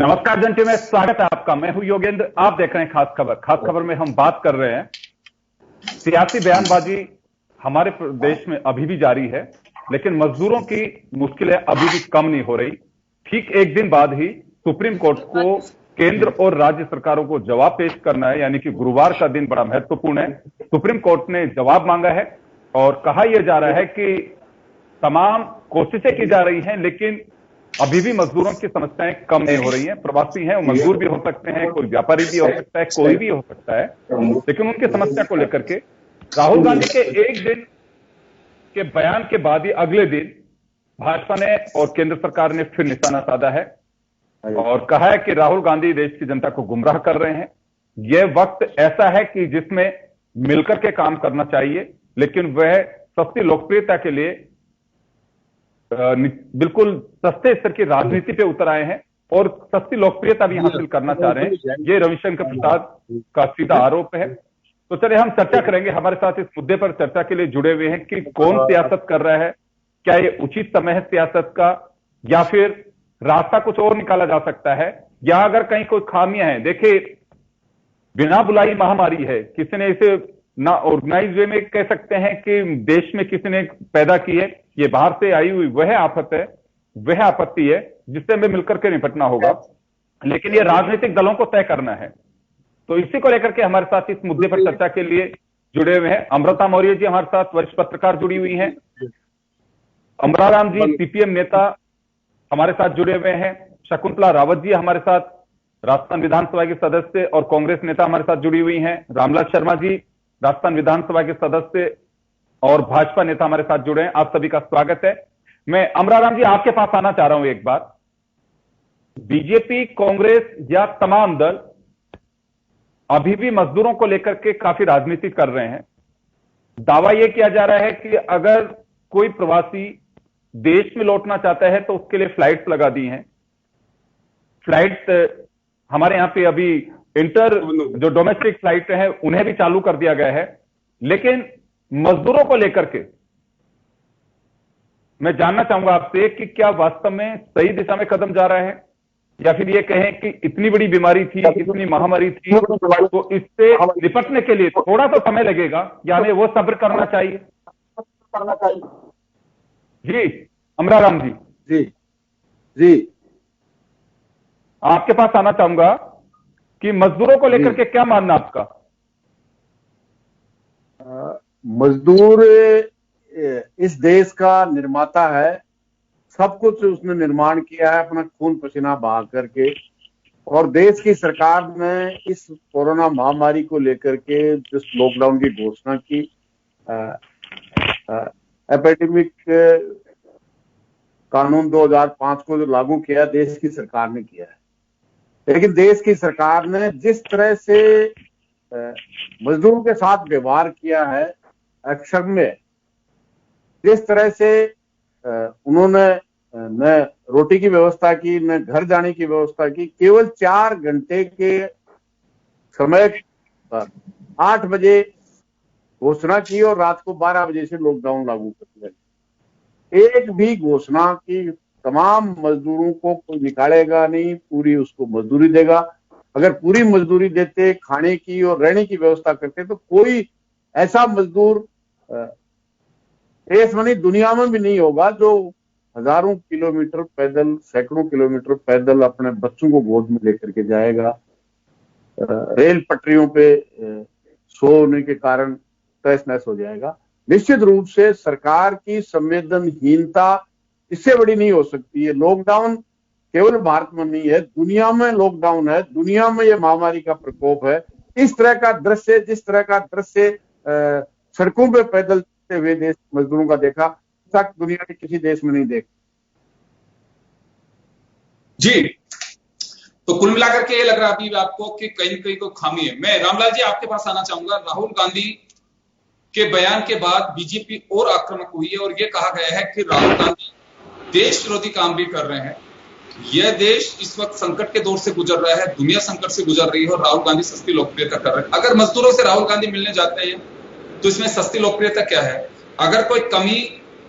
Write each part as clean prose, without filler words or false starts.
नमस्कार जनते में स्वागत है आपका। मैं हूं योगेंद्र, आप देख रहे हैं खास खबर। खास खबर में हम बात कर रहे हैं सियासी बयानबाजी हमारे देश में अभी भी जारी है, लेकिन मजदूरों की मुश्किलें अभी भी कम नहीं हो रही। ठीक एक दिन बाद ही सुप्रीम कोर्ट को केंद्र और राज्य सरकारों को जवाब पेश करना है, यानी कि गुरुवार का दिन बड़ा महत्वपूर्ण है। सुप्रीम कोर्ट ने जवाब मांगा है और कहा यह जा रहा है कि तमाम कोशिशें की जा रही हैं, लेकिन अभी भी मजदूरों की समस्याएं कम नहीं हो रही हैं। प्रवासी हैं, वो मजदूर भी हो सकते हैं, कोई व्यापारी भी हो सकता है, कोई भी हो सकता है, लेकिन उनकी समस्या को लेकर के राहुल गांधी के एक दिन के बयान के बाद ही अगले दिन भाजपा ने और केंद्र सरकार ने फिर निशाना साधा है और कहा है कि राहुल गांधी देश की जनता को गुमराह कर रहे हैं। यह वक्त ऐसा है कि जिसमें मिलकर के काम करना चाहिए, लेकिन वह सस्ती लोकप्रियता के लिए बिल्कुल सस्ते स्तर की राजनीति पे उतर आए हैं और सस्ती लोकप्रियता भी हासिल करना चाह रहे हैं। ये रविशंकर प्रसाद का सीधा आरोप है। तो चलिए हम चर्चा करेंगे। हमारे साथ इस मुद्दे पर चर्चा के लिए जुड़े हुए हैं कि कौन सियासत कर रहा है, क्या ये उचित समय है सियासत का, या फिर रास्ता कुछ और निकाला जा सकता है, या अगर कहीं कोई खामियां हैं। देखिए, बिना बुलाई महामारी है, किसी ने इसे ना ऑर्गेनाइज वे में कह सकते हैं कि देश में किसी ने पैदा की है। ये बाहर से आई हुई वह आफत है, वह आपत्ति है जिससे हमें मिलकर के निपटना होगा, लेकिन ये राजनीतिक दलों को तय करना है। तो इसी को लेकर के हमारे साथ इस मुद्दे पर चर्चा के लिए जुड़े हुए हैं अमृता मौर्य जी, हमारे साथ वरिष्ठ पत्रकार जुड़ी हुई हैं। अमराराम जी सीपीएम नेता हमारे साथ जुड़े हुए हैं। शकुंतला रावत जी हमारे साथ राजस्थान विधानसभा के सदस्य और कांग्रेस नेता हमारे साथ जुड़ी हुई हैं। रामलाल शर्मा जी राजस्थान विधानसभा के सदस्य और भाजपा नेता हमारे साथ जुड़े हैं। आप सभी का स्वागत है। मैं अमराराम जी आपके पास आना चाह रहा हूं एक बार। बीजेपी, कांग्रेस या तमाम दल अभी भी मजदूरों को लेकर के काफी राजनीति कर रहे हैं। दावा यह किया जा रहा है कि अगर कोई प्रवासी देश में लौटना चाहता है तो उसके लिए फ्लाइट्स लगा दी हैं। फ्लाइट्स हमारे यहां पे अभी इंटर जो डोमेस्टिक फ्लाइट है उन्हें भी चालू कर दिया गया है, लेकिन मजदूरों को लेकर के मैं जानना चाहूंगा आपसे कि क्या वास्तव में सही दिशा में कदम जा रहा है, या फिर ये कहें कि इतनी बड़ी बीमारी थी, इतनी महामारी थी, तो इससे निपटने के लिए थोड़ा सा समय लगेगा, यानी वो सब्र करना चाहिए। जी अमराराम जी। जी जी आपके पास आना चाहूंगा कि मजदूरों को लेकर के क्या मानना आपका? मजदूर इस देश का निर्माता है। सब कुछ उसने निर्माण किया है अपना खून पसीना बहा करके, और देश की सरकार ने इस कोरोना महामारी को लेकर के जिस लॉकडाउन की घोषणा की, एपिडेमिक कानून 2005 को जो लागू किया देश की सरकार ने किया है। लेकिन देश की सरकार ने जिस तरह से मजदूरों के साथ व्यवहार किया है, अक्षम्य। जिस तरह से उन्होंने न रोटी की व्यवस्था की, न घर जाने की व्यवस्था की, केवल 4 घंटे के समय पर 8 बजे घोषणा की और रात को 12 बजे से लॉकडाउन लागू कर दिया। एक भी घोषणा की तमाम मजदूरों को कोई निकालेगा नहीं, पूरी उसको मजदूरी देगा। अगर पूरी मजदूरी देते, खाने की और रहने की व्यवस्था करते, तो कोई ऐसा मजदूर देश में नहीं, दुनिया में भी नहीं होगा जो हजारों किलोमीटर पैदल, सैकड़ों किलोमीटर पैदल अपने बच्चों को गोद में लेकर के जाएगा। रेल पटरियों पे सोने के कारण तहस नहस हो जाएगा। निश्चित रूप से सरकार की संवेदनहीनता इससे बड़ी नहीं हो सकती है। लॉकडाउन केवल भारत में नहीं है, दुनिया में लॉकडाउन है, दुनिया में यह महामारी का प्रकोप है। इस तरह का दृश्य, जिस तरह का दृश्य सड़कों पे पैदल चलते हुए देश मजदूरों का देखा, तक दुनिया के किसी देश में नहीं देखा। जी, तो कुल मिलाकर के ये लग रहा है अभी आपको कि कहीं न कहीं कोई खामी है। मैं रामलाल जी आपके पास आना चाहूंगा। राहुल गांधी के बयान के बाद बीजेपी और आक्रामक हुई है और ये कहा गया है कि राहुल गांधी देश विरोधी काम भी कर रहे हैं। यह देश इस वक्त संकट के दौर से गुजर रहा है, दुनिया संकट से गुजर रही है और राहुल गांधी सस्ती लोकप्रियता कर रहे हैं। अगर मजदूरों से राहुल गांधी मिलने जाते हैं तो इसमें सस्ती लोकप्रियता क्या है? अगर कोई कमी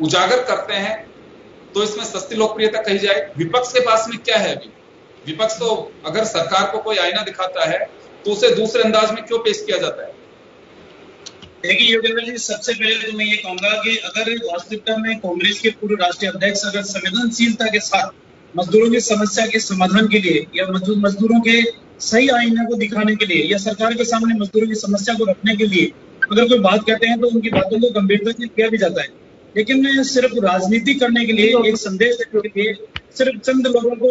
उजागर करते हैं तो इसमें सस्ती लोकप्रियता कही जाए। विपक्ष के पास में क्या है अभी? विपक्ष तो अगर सरकार को कोई आईना दिखाता है तो उसे दूसरे अंदाज में क्यों पेश किया जाता है? देखिए योगेंद्र जी, सबसे पहले तो मैं ये कहूंगा कि अगर वास्तविकता में कांग्रेस के पूर्व राष्ट्रीय अध्यक्ष अगर संवेदनशीलता के साथ मजदूरों की समस्या के समाधान के लिए या मजदूरों के सही आईना को दिखाने के लिए या सरकार के सामने मजदूरों की समस्या को रखने के लिए अगर कोई बात कहते हैं तो उनकी बातों को गंभीरता से किया भी जाता है, लेकिन सिर्फ राजनीति करने के लिए, एक संदेश देने के लिए सिर्फ चंद लोगों को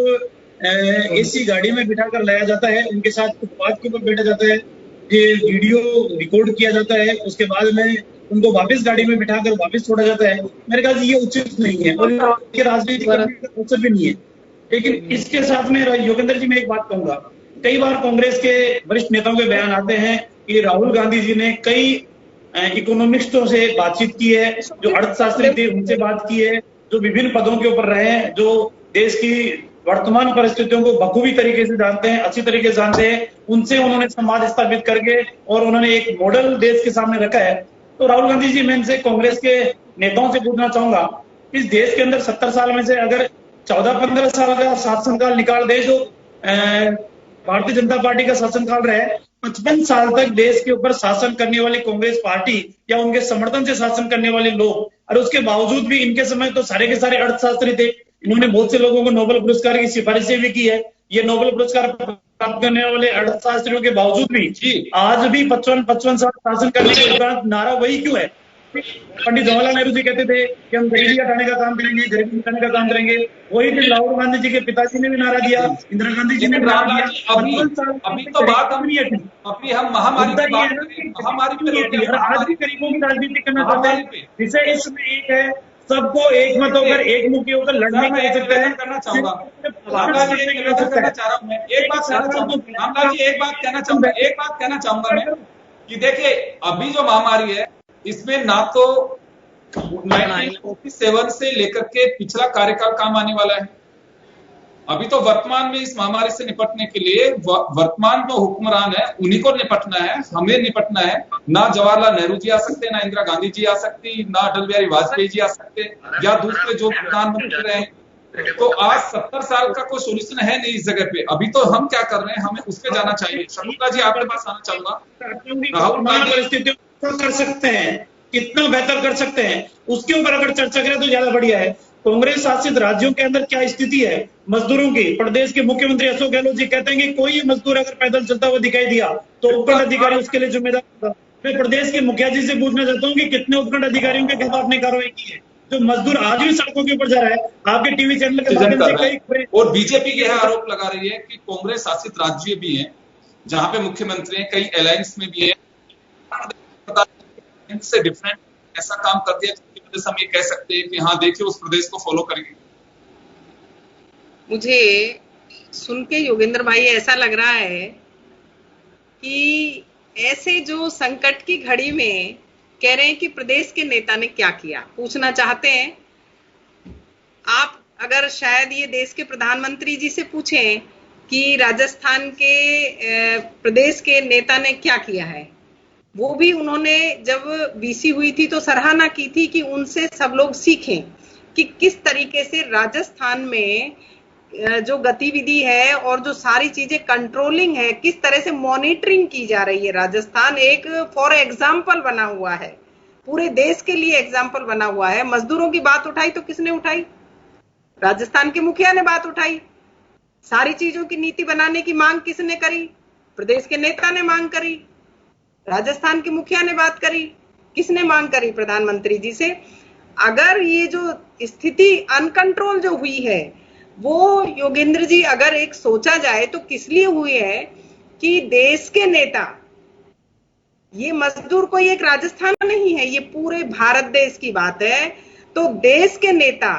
एसी गाड़ी में बिठाकर लाया जाता है, उनके साथ फुटपाथ के ऊपर बैठा जाता है, ये वीडियो रिकॉर्ड किया जाता है, उसके बाद में उनको वापस गाड़ी में बिठाकर वापस छोड़ा जाता है। मेरे ख्याल से ये उचित नहीं है और राजनीति का अवसर भी नहीं है। लेकिन इसके साथ में योगेंद्र जी मैं एक बात कहूंगा, कई बार कांग्रेस के वरिष्ठ नेताओं के बयान आते हैं कि राहुल गांधी जी ने कई इकोनॉमिस्टों से बातचीत की है, जो अर्थशास्त्री थे उनसे बात की है, जो विभिन्न पदों के ऊपर रहे हैं, जो देश की वर्तमान परिस्थितियों को बखूबी तरीके से जानते हैं, अच्छी तरीके से जानते हैं, उनसे उन्होंने संवाद स्थापित करके और उन्होंने एक मॉडल देश के सामने रखा है। तो राहुल गांधी जी, मैं इनसे कांग्रेस के नेताओं से पूछना चाहूंगा, इस देश के अंदर 70 साल में से अगर 14-15 साल का शासनकाल निकाल दे जो भारतीय जनता पार्टी का शासनकाल रहे, 55 साल तक देश के ऊपर शासन करने वाली कांग्रेस पार्टी या उनके समर्थन से शासन करने वाले लोग, और उसके बावजूद भी इनके समय तो सारे के सारे अर्थशास्त्री थे, इन्होंने बहुत से लोगों को नोबेल पुरस्कार की सिफारिशें भी की है। ये नोबेल पुरस्कार प्राप्त करने वाले अर्थशास्त्रियों के बावजूद भी आज भी 55 साल शासन करने के उपरांत नारा वही क्यों है? पंडित जवाहरलाल नेहरू जी कहते थे कि हम गरीबी हटाने का काम करेंगे, गरीबी हटाने का काम करेंगे, वही फिर राहुल गांधी जी के पिताजी ने भी नारा दिया, इंदिरा गांधी जी ने भी नारा दिया। अभी तो बात अभी हम महामारी की बात करें, महामारी पे आज भी गरीबों की राजनीति करना चाहते हैं। विषय इसमें एक है, सबको एक मत होकर एक मुख के होकर लड़ने की आवश्यकता है। करना चाहूंगा रामलाल जी, एक बात कहना चाह रहा हूँ मैं, एक बात कहना चाहूंगा मैं कि देखिए अभी जो महामारी है इसमें ना तो 1947 से लेकर के पिछला कार्यकाल काम आने वाला है। अभी तो वर्तमान में इस महामारी से निपटने के लिए वर्तमान जो हुक्मरान है उन्हीं को निपटना है, हमें निपटना है। ना जवाहरलाल नेहरू जी आ सकते, ना इंदिरा गांधी जी आ सकती, ना अटल बिहारी वाजपेयी जी आ सकते, या दूसरे जो प्रधानमंत्री रहे। तो आज 70 साल का कोई सोल्यूशन है नहीं इस जगह पे। अभी तो हम क्या कर रहे हैं, हमें उस पर जाना चाहिए। शकुंतला जी आपके पास आना चाहूंगा। राहुल गांधी परिस्थितियों कर सकते हैं, कितना बेहतर कर सकते हैं, उसके ऊपर अगर चर्चा करें तो ज्यादा बढ़िया है। कांग्रेस शासित राज्यों के अंदर क्या स्थिति है मजदूरों की? प्रदेश के मुख्यमंत्री अशोक गहलोत जी कहते हैं कि कोई मजदूर अगर पैदल चलता हुआ दिखाई दिया तो उपखंड अधिकारी उसके लिए जिम्मेदार होगा। मैं प्रदेश के मुखिया जी से पूछना चाहता हूँ कि कितने उपखंड अधिकारियों के खिलाफ आपने कार्रवाई की है? जो मजदूर आज भी सड़कों के ऊपर जा रहा है, आपके टीवी चैनल के माध्यम से कई। और बीजेपी यह आरोप लगा रही है कि कांग्रेस शासित राज्य भी हैं जहां पे मुख्यमंत्री हैं, कई अलायंस में भी है, से डिफरेंट ऐसा काम कर दिया जिसकी वजह से हम ये कह सकते हैं कि हाँ देखिए उस प्रदेश को फॉलो करेंगे। मुझे सुन के योगेंद्र भाई ऐसा लग रहा है कि ऐसे जो संकट की घड़ी में कह रहे हैं कि प्रदेश के नेता ने क्या किया, पूछना चाहते हैं आप। अगर शायद ये देश के प्रधानमंत्री जी से पूछें कि राजस्थान के प्रदेश के नेता ने क्या किया है, वो भी उन्होंने जब बीसी हुई थी तो सराहना की थी कि उनसे सब लोग सीखें कि किस तरीके से राजस्थान में जो गतिविधि है और जो सारी चीजें कंट्रोलिंग है, किस तरह से मॉनिटरिंग की जा रही है। राजस्थान एक फॉर एग्जाम्पल बना हुआ है, पूरे देश के लिए एग्जाम्पल बना हुआ है। मजदूरों की बात उठाई तो किसने उठाई? राजस्थान के मुखिया ने बात उठाई। सारी चीजों की नीति बनाने की मांग किसने करी? प्रदेश के नेता ने मांग करी। राजस्थान के मुखिया ने बात करी, किसने मांग करी? प्रधानमंत्री जी से। अगर ये जो स्थिति अनकंट्रोल जो हुई है वो योगेंद्र जी अगर एक सोचा जाए तो किस लिए हुई है कि देश के नेता, ये मजदूर कोई एक राजस्थान नहीं है, ये पूरे भारत देश की बात है। तो देश के नेता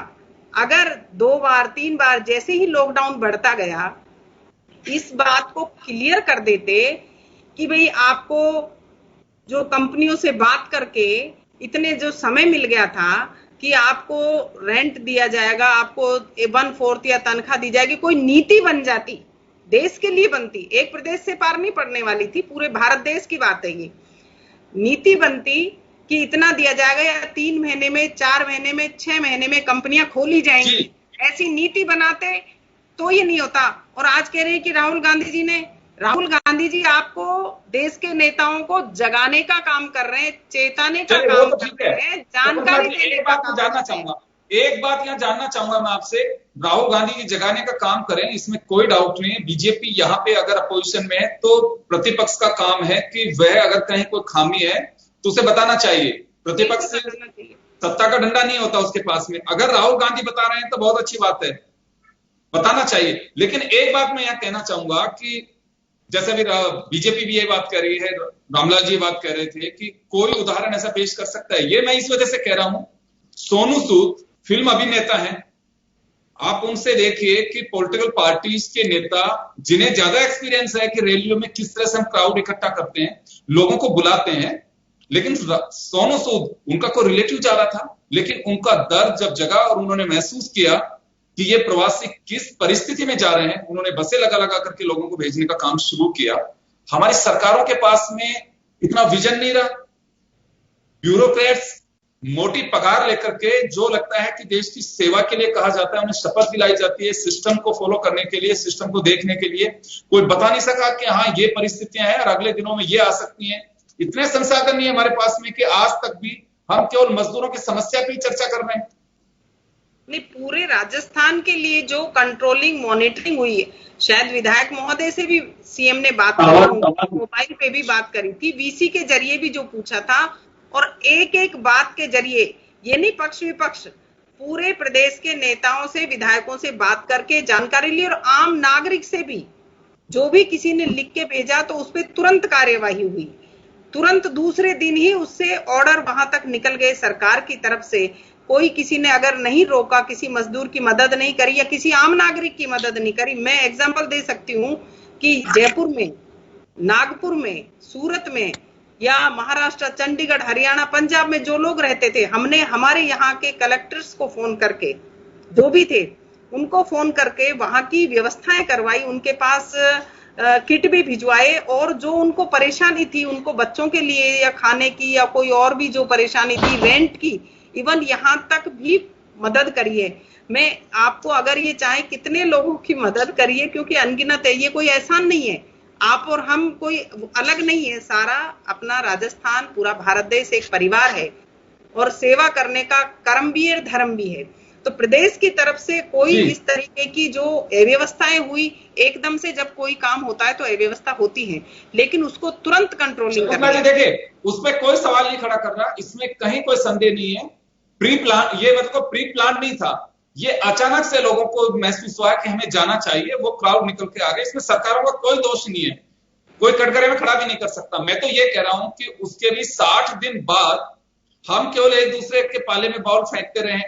अगर 2 बार 3 बार जैसे ही लॉकडाउन बढ़ता गया इस बात को क्लियर कर देते कि भाई आपको जो कंपनियों से बात करके इतने जो समय मिल गया था कि आपको रेंट दिया जाएगा, आपको 1/4 या तनख्वाह दी जाएगी, कोई नीति बन जाती, देश के लिए बनती, एक प्रदेश से पार नहीं पड़ने वाली थी, पूरे भारत देश की बात है ये। नीति बनती कि इतना दिया जाएगा या 3 महीने में, 4 महीने में, 6 महीने में कंपनियां खोली जाएंगी, ऐसी नीति बनाते तो ये नहीं होता। और आज कह रहे हैं कि राहुल गांधी जी आपको देश के नेताओं को जगाने का काम कर रहे हैं, चेताने का काम कर रहे हैं, जानकारी देने का काम जानना चाहूंगा, एक बात यहाँ जानना चाहूंगा मैं आपसे, राहुल गांधी जी जगाने का काम करें, इसमें कोई डाउट नहीं है। बीजेपी यहाँ पे अगर अपोजिशन में है तो प्रतिपक्ष का काम है कि वह अगर कहीं कोई खामी है तो उसे बताना चाहिए। प्रतिपक्ष से सत्ता का डंडा नहीं होता उसके पास में। अगर राहुल गांधी बता रहे हैं तो बहुत अच्छी बात है, बताना चाहिए। लेकिन एक बात मैं यहाँ कहना चाहूंगा कि जैसे अभी बीजेपी भी ये बात कह रही है, रामलाल जी बात कह रहे थे कि कोई उदाहरण ऐसा पेश कर सकता है। ये मैं इस वजह से कह रहा हूं, सोनू सूद फिल्म अभिनेता हैं, आप उनसे देखिए कि पॉलिटिकल पार्टीज के नेता जिन्हें ज्यादा एक्सपीरियंस है कि रैलियों में किस तरह से हम क्राउड इकट्ठा करते हैं, लोगों को बुलाते हैं। लेकिन सोनू सूद उनका कोई रिलेटिव जा रहा था, लेकिन उनका दर्द जब जगा और उन्होंने महसूस किया कि ये प्रवासी किस परिस्थिति में जा रहे हैं, उन्होंने बसें लगा लगा करके लोगों को भेजने का काम शुरू किया। हमारी सरकारों के पास में इतना विजन नहीं रहा। ब्यूरोक्रेट्स मोटी पगार लेकर के, जो लगता है कि देश की सेवा के लिए कहा जाता है, उन्हें शपथ दिलाई जाती है सिस्टम को फॉलो करने के लिए, सिस्टम को देखने के लिए। कोई बता नहीं सका कि हाँ ये परिस्थितियां हैं और अगले दिनों में ये आ सकती हैं। इतने संसाधन नहीं है हमारे पास में कि आज तक भी हम केवल मजदूरों की समस्या पे ही चर्चा कर रहे हैं। नहीं, पूरे राजस्थान के लिए जो कंट्रोलिंग मॉनिटरिंग हुई है, शायद विधायक महोदय से भी सीएम ने बात करी, मोबाइल पे भी बात करी थी, वीसी के जरिए भी जो पूछा था, और एक एक बात के जरिए, ये नहीं पक्ष विपक्ष, पूरे प्रदेश के नेताओं से, विधायकों से बात करके जानकारी ली, और आम नागरिक से भी, जो भी किसी ने लिख के भेजा तो उस पर तुरंत कार्यवाही हुई। तुरंत दूसरे दिन ही उससे ऑर्डर वहां तक निकल गए सरकार की तरफ से। कोई किसी ने अगर नहीं रोका, किसी मजदूर की मदद नहीं करी या किसी आम नागरिक की मदद नहीं करी। मैं एग्जांपल दे सकती हूँ कि जयपुर में, नागपुर में, सूरत में या महाराष्ट्र, चंडीगढ़, हरियाणा, पंजाब में जो लोग रहते थे, हमने हमारे यहाँ के कलेक्टर्स को फोन करके, जो भी थे उनको फोन करके वहां की व्यवस्थाएं करवाई, उनके पास किट भी भिजवाए, और जो उनको परेशानी थी, उनको बच्चों के लिए या खाने की या कोई और भी जो परेशानी थी, रेंट की, इवन यहाँ तक भी मदद करिए। मैं आपको अगर ये चाहे कितने लोगों की मदद करिए, क्योंकि अनगिनत है, ये कोई एहसान नहीं है। आप और हम कोई अलग नहीं है, सारा अपना राजस्थान, पूरा भारत देश एक परिवार है, और सेवा करने का कर्म भी है, धर्म भी है। तो प्रदेश की तरफ से कोई इस तरीके की जो अव्यवस्थाएं हुई, एकदम से जब कोई काम होता है तो अव्यवस्था होती है, लेकिन उसको तुरंत कंट्रोलिंग करना है। देखिए, उसमें कोई सवाल नहीं खड़ा कर रहा, इसमें कहीं कोई संदेह नहीं है। प्री प्लान, ये मतलब प्री प्लान नहीं था, ये अचानक से लोगों को महसूस हुआ कि हमें जाना चाहिए, वो क्राउड निकल के आ गए। इसमें सरकारों का कोई दोष नहीं है, कोई कटघरे में खड़ा भी नहीं कर सकता। मैं तो ये कह रहा हूं कि उसके भी 60 दिन बाद हम केवल एक दूसरे के पाले में बॉल फेंकते रहे,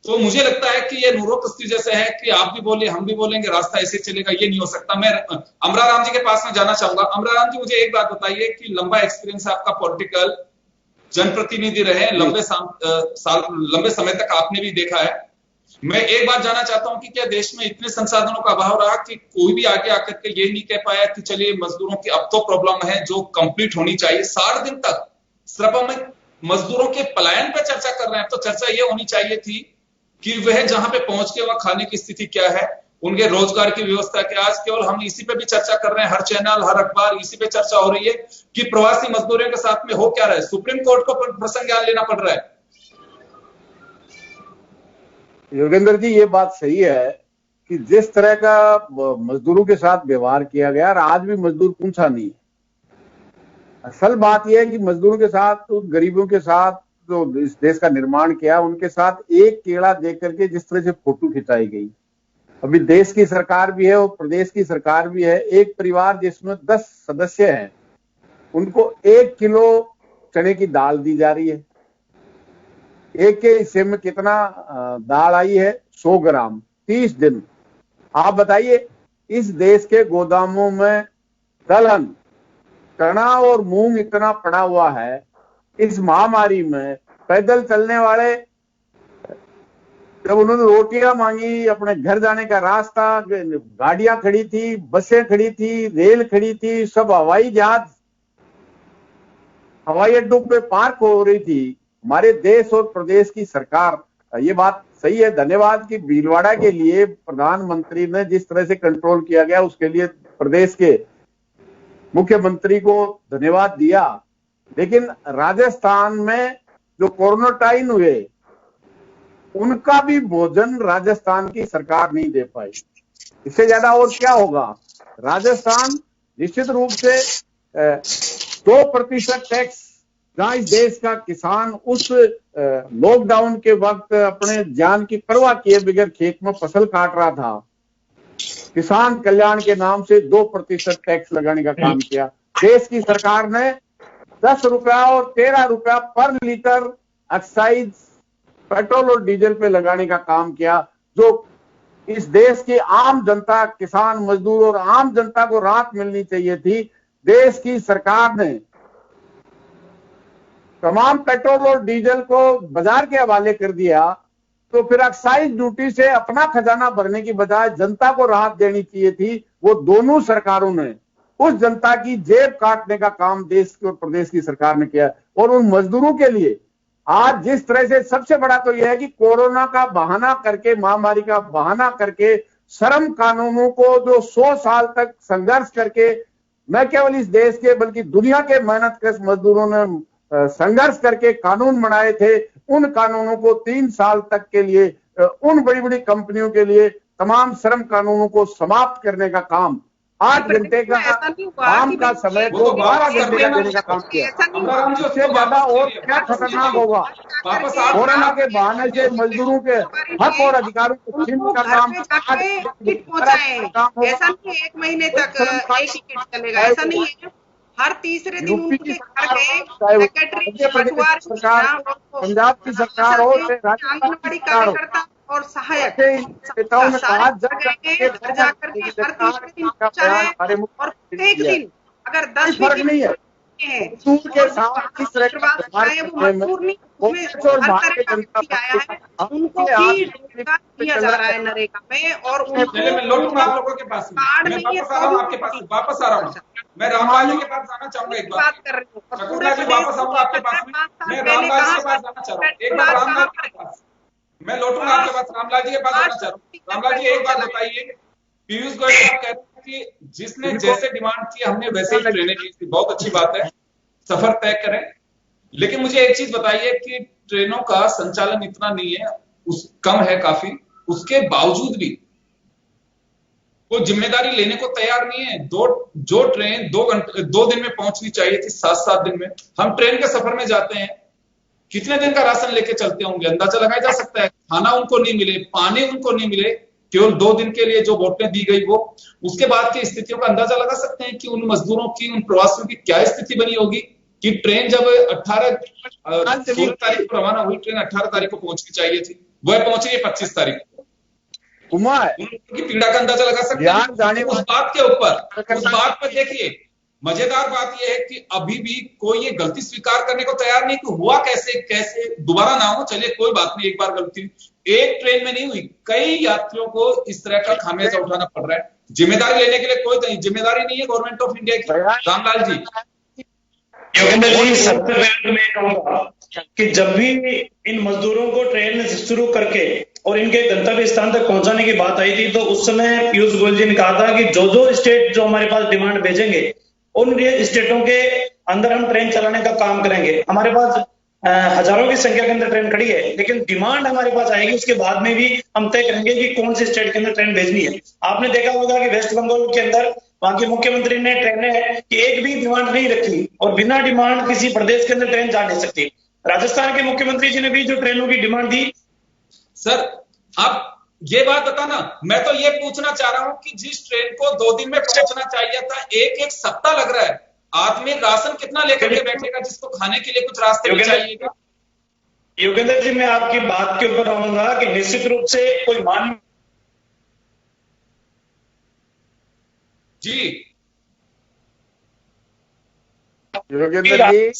तो मुझे लगता है कि ये नूरो कश्ती जैसे है कि आप भी बोले हम भी बोलेंगे, रास्ता ऐसे चलेगा, ये नहीं हो सकता। मैं अमराराम जी के पास में जाना चाहूंगा। अमराराम जी, मुझे एक बात बताइए कि लंबा एक्सपीरियंस है आपका, पॉलिटिकल जनप्रतिनिधि रहे, लंबे समय तक आपने भी देखा है। मैं एक बात जानना चाहता हूं कि क्या देश में इतने संसाधनों का अभाव रहा कि कोई भी आगे आकर के ये नहीं कह पाया कि चलिए मजदूरों की अब तो प्रॉब्लम है जो कंप्लीट होनी चाहिए। 60 दिन तक सिर्फ हम मजदूरों के पलायन पर चर्चा कर रहे हैं, तो चर्चा ये होनी चाहिए थी कि वह जहां पे पहुंच के वह खाने की स्थिति क्या है, उनके रोजगार की व्यवस्था क्या। आज केवल हम इसी पे भी चर्चा कर रहे हैं, हर चैनल, हर अखबार इसी पे चर्चा हो रही है कि प्रवासी मजदूरों के साथ में हो क्या रहा है। सुप्रीम कोर्ट को प्रसंग ज्ञान लेना पड़ रहा है। योगेंद्र जी, ये बात सही है कि जिस तरह का मजदूरों के साथ व्यवहार किया गया, और आज भी मजदूर पूछा नहीं। असल बात यह है कि मजदूरों के साथ, तो गरीबों के साथ जो इस देश का निर्माण किया, उनके साथ एक केड़ा दे करके जिस तरह से फोटो खिंचाई गई। अभी देश की सरकार भी है और प्रदेश की सरकार भी है। एक परिवार जिसमें 10 सदस्य हैं, उनको 1 किलो चने की दाल दी जा रही है। एक के हिस्से में कितना दाल आई है? 100 ग्राम, 30 दिन। आप बताइए, इस देश के गोदामों में दलहन, चना और मूंग इतना पड़ा हुआ है। इस महामारी में पैदल चलने वाले, जब उन्होंने रोटियां मांगी, अपने घर जाने का रास्ता, गाड़ियां खड़ी थी, बसें खड़ी थी, रेल खड़ी थी, सब हवाई जहाज हवाई अड्डों पे पार्क हो रही थी। हमारे देश और प्रदेश की सरकार ये बात सही है, धन्यवाद कि भीलवाड़ा के लिए प्रधानमंत्री ने जिस तरह से कंट्रोल किया गया उसके लिए प्रदेश के मुख्यमंत्री को धन्यवाद दिया। लेकिन राजस्थान में जो क्वारंटाइन हुए उनका भी भोजन राजस्थान की सरकार नहीं दे पाई। इससे ज्यादा और क्या होगा। राजस्थान निश्चित रूप से 2% टैक्स, जहां इस देश का किसान उस लॉकडाउन के वक्त अपने जान की परवाह किए बगैर खेत में फसल काट रहा था, किसान कल्याण के नाम से 2% टैक्स लगाने का काम किया। देश की सरकार ने 10 रुपया और 13 रुपया पर लीटर एक्साइज पेट्रोल और डीजल पे लगाने का काम किया, जो इस देश की आम जनता, किसान, मजदूर और आम जनता को राहत मिलनी चाहिए थी। देश की सरकार ने तमाम पेट्रोल और डीजल को बाजार के हवाले कर दिया, तो फिर एक्साइज ड्यूटी से अपना खजाना भरने की बजाय जनता को राहत देनी चाहिए थी। वो दोनों सरकारों ने उस जनता की जेब काटने का काम देश और प्रदेश की सरकार ने किया। और उन मजदूरों के लिए आज जिस तरह से, सबसे बड़ा तो यह है कि कोरोना का बहाना करके, महामारी का बहाना करके श्रम कानूनों को जो 100 साल तक संघर्ष करके, न केवल इस देश के बल्कि दुनिया के मेहनतकश मजदूरों ने संघर्ष करके कानून बनाए थे, उन कानूनों को 3 साल तक के लिए उन बड़ी बड़ी कंपनियों के लिए तमाम श्रम कानूनों को समाप्त करने का काम 8 घंटे का काम का समय को 12 घंटे का देने का काम किया। इससे ज्यादा और क्या खतरनाक होगा। कोरोना के बहाने से मजदूरों के हक और अधिकारों को छीनने का काम ऐसा नहीं 1 महीने तक एक ही किट चलेगा, ऐसा नहीं है। हर तीसरे दिन उनके घर में सेक्रेटरी, पंजाब की सरकार हो, आंगनबाड़ी कार्यकर्ता और सहायक नेताओं ने कहा जाकर के हर तीसरे दिन पहुंचा है। और प्रत्येक दिन अगर 10 फर्क नहीं है मजदूर के साथ किस तरह मजदूर नहीं, उसमें हर तरह का आया है, उनको भी दिया जा रहा है नरेगा में। और मैं लौटूंगा आप लोगों के पास, मैं वापस आ रहा हूँ आपके पास, वापस आ रहा हूँ। मैं रामलाल जी के पास जाना चाहूंगा एक बार, कर रही हूँ शकुंतला जी वापस आऊंगा आपके पास में। मैं रामलाल जी के पास जाना चाह रहा हूँ, एक बार रामलाल जी के पास, मैं लौटूंगा आपके पास, रामलाल जी के पास जाना चाह रहा हूँ। रामलाल जी एक बात बताइए, पीयूष गोयल साहब कहते हैं कि जिसने जैसे डिमांड की हमने वैसे ही ट्रेनें दी थी, बहुत अच्छी बात है, सफर तय करें। लेकिन मुझे एक चीज बताइए कि ट्रेनों का संचालन इतना नहीं है, कम है काफी, उसके बावजूद भी वो जिम्मेदारी लेने को तैयार नहीं है। जो ट्रेन 2 दिन में पहुंचनी चाहिए थी 7-7 दिन में, हम ट्रेन के सफर में जाते हैं, कितने दिन का राशन लेके चलते होंगे अंदाजा लगाया जा सकता है। खाना उनको नहीं मिले, पानी उनको नहीं मिले, केवल 2 दिन के लिए जो वोटें दी गई वो, उसके बाद की स्थितियों का अंदाजा लगा सकते हैं कि उन मजदूरों की, उन प्रवासियों की क्या स्थिति बनी होगी कि ट्रेन जब 16 तारीख को रवाना हुई, ट्रेन 18 तारीख को पहुंचनी चाहिए थी, वह पहुंची है 25 तारीख को। उनकी पीड़ा का अंदाजा लगा सकते हैं। उस बात के ऊपर, उस बात पर देखिए, मजेदार बात यह है कि अभी भी कोई ये गलती स्वीकार करने को तैयार नहीं कि हुआ कैसे दोबारा ना हो। चलिए कोई बात नहीं, एक बार गलती एक ट्रेन में नहीं हुई, कई यात्रियों को इस तरह का खामियाजा उठाना पड़ रहा है। जिम्मेदारी लेने के लिए कोई जिम्मेदारी नहीं है गवर्नमेंट ऑफ इंडिया की। रामलाल जी, योगेंद्र जी, सबसे पहले मैं कहूंगा कि जब भी इन मजदूरों को ट्रेन से शुरू करके और इनके गंतव्य स्थान तक पहुंचाने की बात आई थी, तो उस समय पीयूष गोयल जी ने कहा था कि जो स्टेट जो हमारे पास डिमांड भेजेंगे उन स्टेटों के अंदर हम ट्रेन चलाने का काम करेंगे। हमारे पास हजारों की संख्या के अंदर ट्रेन खड़ी है, लेकिन डिमांड हमारे पास आएगी, उसके बाद में भी हम तय करेंगे कि कौन से स्टेट के अंदर ट्रेन भेजनी है। आपने देखा होगा कि वेस्ट बंगाल के अंदर वहां के मुख्यमंत्री ने ट्रेनें की एक भी डिमांड नहीं रखी और बिना डिमांड किसी प्रदेश के अंदर ट्रेन जा नहीं सकती। राजस्थान के मुख्यमंत्री जी ने भी जो ट्रेनों की डिमांड दी। सर आप ये बात बताना, मैं तो ये पूछना चाह रहा हूं कि जिस ट्रेन को 2 दिन में पहुंचना चाहिए था, एक सप्ताह लग रहा है, आदमी राशन कितना लेकर के बैठेगा जिसको खाने के लिए कुछ रास्ते में चाहिएगा। योगेंद्र जी, मैं आपकी बात के ऊपर आऊंगा कि निश्चित रूप से कोई मान जी योगेंद्र जी,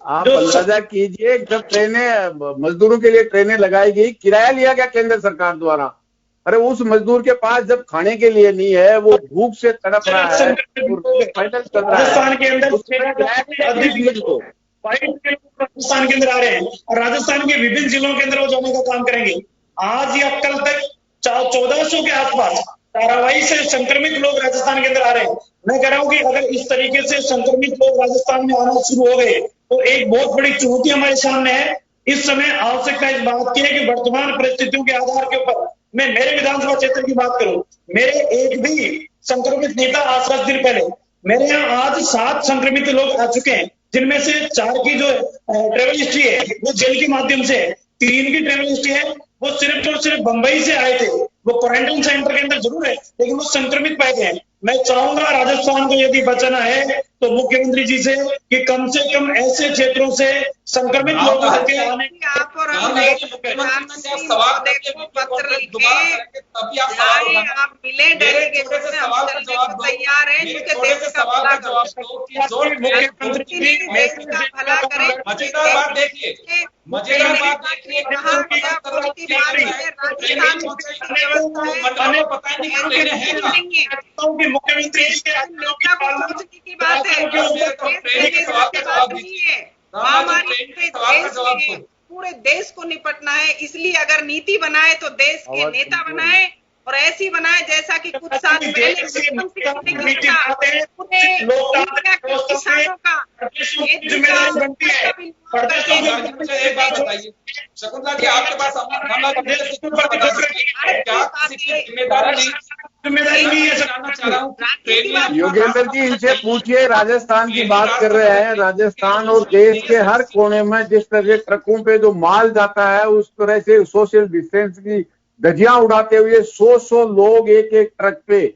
आप अंदाजा कीजिए, जब ट्रेनें मजदूरों के लिए ट्रेनें लगाई गई, किराया लिया गया केंद्र सरकार द्वारा। अरे उस मजदूर के पास जब खाने के लिए नहीं है, वो भूख से तड़प रहा है, राजस्थान के अंदर राजस्थान के अंदर आ रहे हैं और राजस्थान के विभिन्न जिलों के अंदर वो जाने का काम करेंगे। आज या कल तक 1400 के आसपास धारावाही से संक्रमित लोग राजस्थान के अंदर आ रहे हैं। मैं कह रहा हूं कि अगर इस तरीके से संक्रमित लोग राजस्थान में आना शुरू हो गए तो एक बहुत बड़ी चुनौती हमारे सामने है। इस समय आवश्यकता इस बात की है कि वर्तमान परिस्थितियों के आधार के ऊपर मैं मेरे विधानसभा क्षेत्र की बात करूं, मेरे एक भी संक्रमित नेता आज 10 दिन पहले, मेरे यहाँ आज 7 संक्रमित लोग आ चुके हैं, जिनमें से 4 की जो ट्रेवल हिस्ट्री है वो जेल के माध्यम से है, 3 की ट्रेवल हिस्ट्री है वो सिर्फ और सिर्फ बंबई से आए थे। वो क्वारंटाइन सेंटर के अंदर जरूर है लेकिन वो संक्रमित पाए गए हैं। मैं चाहूंगा राजस्थान को यदि बचाना है तो मुख्यमंत्री जी से कि कम से कम ऐसे क्षेत्रों से संक्रमित लोगों के आने आप और हम प्रधानमंत्री को पत्र लिखे, आप मिले डेलीगेशन में, हम चलने को तैयार हैं क्योंकि देश का भला मुख्यमंत्री देश का भला करें। मजेदार बात देखिए, मजेदार बात देखिए, राजस्थान मुख्यमंत्री की बात है, पूरे देश को निपटना है। इसलिए अगर नीति बनाए तो देश के नेता बनाए और ऐसी बनाए जैसा कि कुछ साल पहले किसानों का एक बात बताइए शकुंतला जी, आपके पास योगेंद्र जी इनसे पूछिए, राजस्थान की बात कर रहे हैं। राजस्थान और देश के हर कोने में जिस तरह ट्रकों पे जो माल जाता है उस तरह से सोशल डिस्टेंस की धज्जियां उड़ाते हुए 100 लोग एक एक ट्रक पे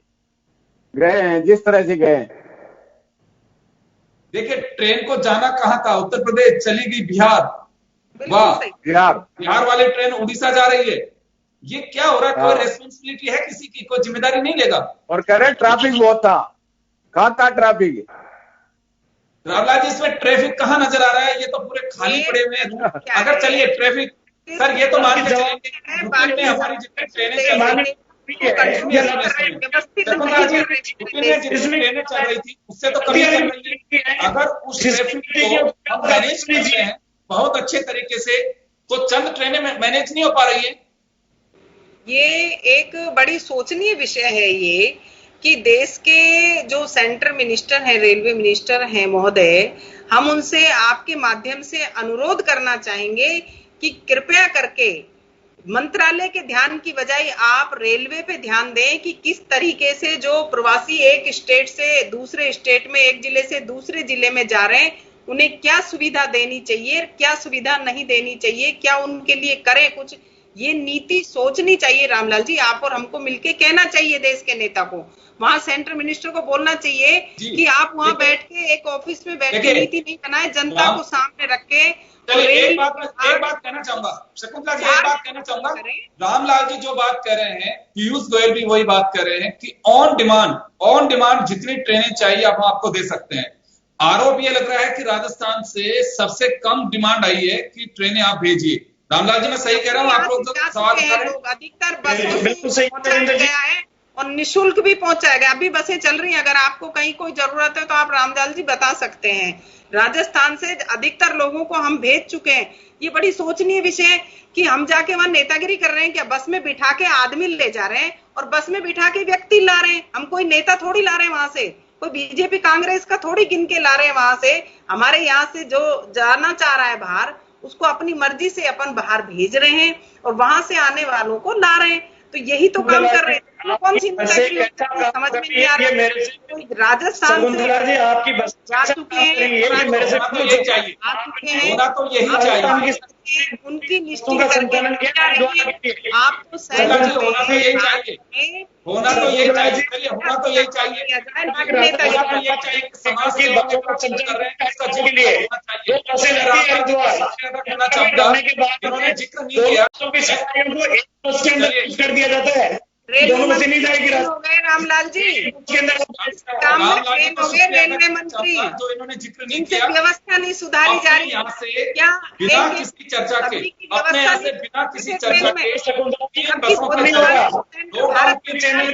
गए हैं, जिस तरह से गए हैं। देखिए ट्रेन को जाना कहाँ था, उत्तर प्रदेश चली गई बिहार, वाह बिहार वाली ट्रेन उड़ीसा जा रही है। ये क्या हो रहा है? कोई रेस्पॉन्सिबिलिटी है किसी की? कोई जिम्मेदारी नहीं लेगा। और कह रहे ट्रैफिक बहुत था, कहाँ था ट्रैफिक? रामलाल जी इसमें ट्रैफिक कहाँ नजर आ रहा है? ये तो पूरे खाली पड़े हुए हैं। अगर चलिए ट्रैफिक सर ये तो मान के चलेंगे हमारी जितनी ट्रेनें चल रही थी उससे तो कमी चल रही है। अगर उस ट्रैफिक को हम मैनेज कर रहे हैं बहुत अच्छे तरीके से तो चंद ट्रेनें मैनेज नहीं हो पा रही है। ये एक बड़ी सोचनीय विषय है ये कि देश के जो सेंटर मिनिस्टर हैं, रेलवे मिनिस्टर हैं महोदय, हम उनसे आपके माध्यम से अनुरोध करना चाहेंगे कि कृपया करके मंत्रालय के ध्यान की बजाय आप रेलवे पे ध्यान दें कि किस तरीके से जो प्रवासी एक स्टेट से दूसरे स्टेट में, एक जिले से दूसरे जिले में जा रहे हैं, उन्हें क्या सुविधा देनी चाहिए, क्या सुविधा नहीं देनी चाहिए, क्या उनके लिए करें कुछ। ये नीति सोचनी चाहिए रामलाल जी, आप और हमको मिलके कहना चाहिए देश के नेता को, वहां सेंट्रल मिनिस्टर को बोलना चाहिए कि आप वहां बैठ के एक ऑफिस में बैठ के नीति नहीं बनाए, जनता को सामने रख के। एक बात कहना चाहूंगा शकुंतला जी, एक बात कहना चाहूंगा, रामलाल जी जो बात कर रहे हैं, पीयूष गोयल भी वही बात कर रहे हैं कि ऑन डिमांड जितनी ट्रेनें चाहिए आप आपको दे सकते हैं। आरोप ये लग रहा है कि राजस्थान से सबसे कम डिमांड आई है कि ट्रेनें आप भेजिए। रामलाल जी मैं सही कह रहा हूँ? आप लोग सवाल कर रहे हैं। अधिकतर बसों से पहुंचाया गया है और निःशुल्क भी पहुंचाया गया। अभी बसें चल रही हैं, अगर आपको कहीं कोई जरूरत है तो आप रामलाल जी बता सकते हैं। राजस्थान से अधिकतर लोगों को हम भेज चुके हैं। ये बड़ी सोचनीय विषय है कि हम जाके वहां नेतागिरी कर रहे हैं, क्या बस में बिठा के आदमी ले जा रहे हैं और बस में बिठा के व्यक्ति ला रहे हैं। हम कोई नेता थोड़ी ला रहे हैं वहां से, कोई बीजेपी कांग्रेस का थोड़ी गिन के ला रहे हैं वहां से। हमारे यहाँ से जो जाना चाह रहा है बाहर, उसको अपनी मर्जी से अपन बाहर भेज रहे हैं और वहां से आने वालों को ला रहे हैं। तो यही तो काम कर रहे हैं। कौन सी समझ में नहीं आ रहा है। राजस्थान से आपकी बस जा चुके हैं, होना तो यही चाहिए। उनकी निश्चित करके आप तो होना तो यही चाहिए, होना तो यही चाहिए, होना तो यही चाहिए। समाज के बच्चों का चिंतन कर रहे हैं इसका जिक्र लिए कहना चाहूंगा, इन्होंने जिक्र नहीं किया कर दिया जाता है। दोनों में से नहीं जाएगी रामलाल जी, काम में ट्रेन हो गए रेलवे मंत्री, जो इन्होंने जिक्र नहीं इनसे किया, व्यवस्था नहीं सुधारी जा रही। यहाँ से क्या बिना किसी चर्चा के, अपने यहाँ से बिना किसी चर्चा के बसों का भारत के चैनल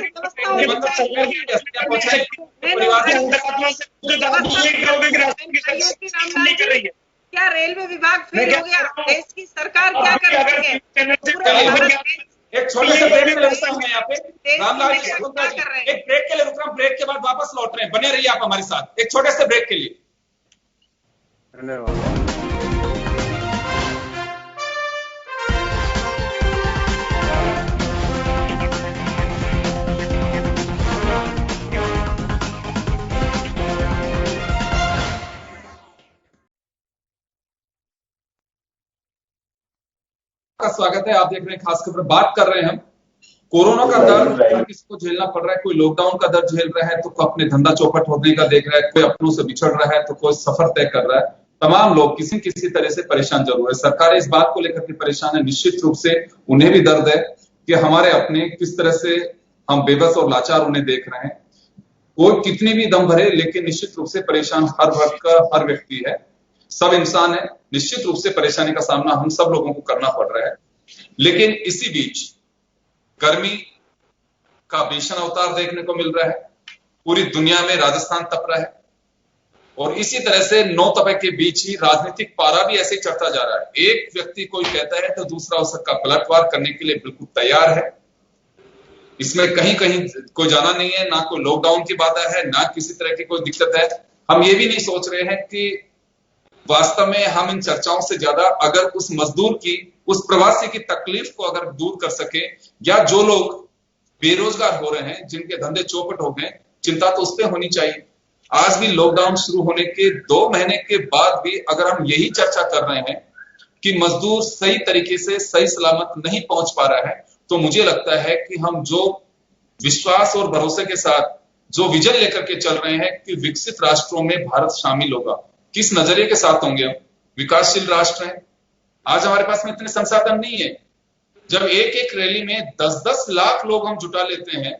नहीं कर रही है। क्या रेलवे विभाग फेल हो गया? देश की सरकार क्या कर रही है? एक छोटे से ब्रेक के लिए रुकता हूं यहाँ पे। रामलाल जी, क्या कर रहे हैं? एक ब्रेक के लिए रुक रहा हूं, ब्रेक के बाद वापस लौट रहे हैं, बने रहिए आप हमारे साथ एक छोटे से ब्रेक के लिए। धन्यवाद। का स्वागत है। आप देख रहे हैं खास खबर। बात कर रहे हैं हम कोरोना का दर्द हर किसी को झेलना पड़ रहा है। कोई लॉकडाउन का दर्द झेल रहा है तो कोई अपने धंधा चौपट होने का देख रहा है, कोई अपनों से बिछड़ रहा है तो कोई सफर तय कर रहा है। तमाम लोग किसी किसी तरह से परेशान जरूर है। सरकार इस बात को लेकर के परेशान है, निश्चित रूप से उन्हें भी दर्द है कि हमारे अपने किस तरह से हम बेबस और लाचार उन्हें देख रहे हैं। कोई कितनी भी दम भरे, लेकिन निश्चित रूप से परेशान हर वर्ग का हर व्यक्ति है, सब इंसान है। निश्चित रूप से परेशानी का सामना हम सब लोगों को करना पड़ रहा है। लेकिन इसी बीच गर्मी का भीषण अवतार देखने को मिल रहा है। पूरी दुनिया में राजस्थान तप रहा है और इसी तरह से 9 तपे के बीच ही राजनीतिक पारा भी ऐसे ही चढ़ता जा रहा है। एक व्यक्ति कोई कहता है तो दूसरा उसका पलटवार करने के लिए बिल्कुल तैयार है। इसमें कहीं कहीं कोई जाना नहीं है, ना कोई लॉकडाउन की बात है, ना किसी तरह की कोई दिक्कत है। हम ये भी नहीं सोच रहे हैं कि वास्तव में हम इन चर्चाओं से ज्यादा अगर उस मजदूर की, उस प्रवासी की तकलीफ को अगर दूर कर सके, या जो लोग बेरोजगार हो रहे हैं, जिनके धंधे चौपट हो गए, चिंता तो उस पर होनी चाहिए। आज भी लॉकडाउन शुरू होने के 2 महीने के बाद भी अगर हम यही चर्चा कर रहे हैं कि मजदूर सही तरीके से सही सलामत नहीं पहुंच पा रहा है, तो मुझे लगता है कि हम जो विश्वास और भरोसे के साथ जो विजन लेकर के चल रहे हैं कि विकसित राष्ट्रों में भारत शामिल होगा, किस नजरिए के साथ होंगे हम? विकासशील राष्ट्र हैं। आज हमारे पास में इतने संसाधन नहीं है। जब एक एक रैली में 10-10 लाख लोग हम जुटा लेते हैं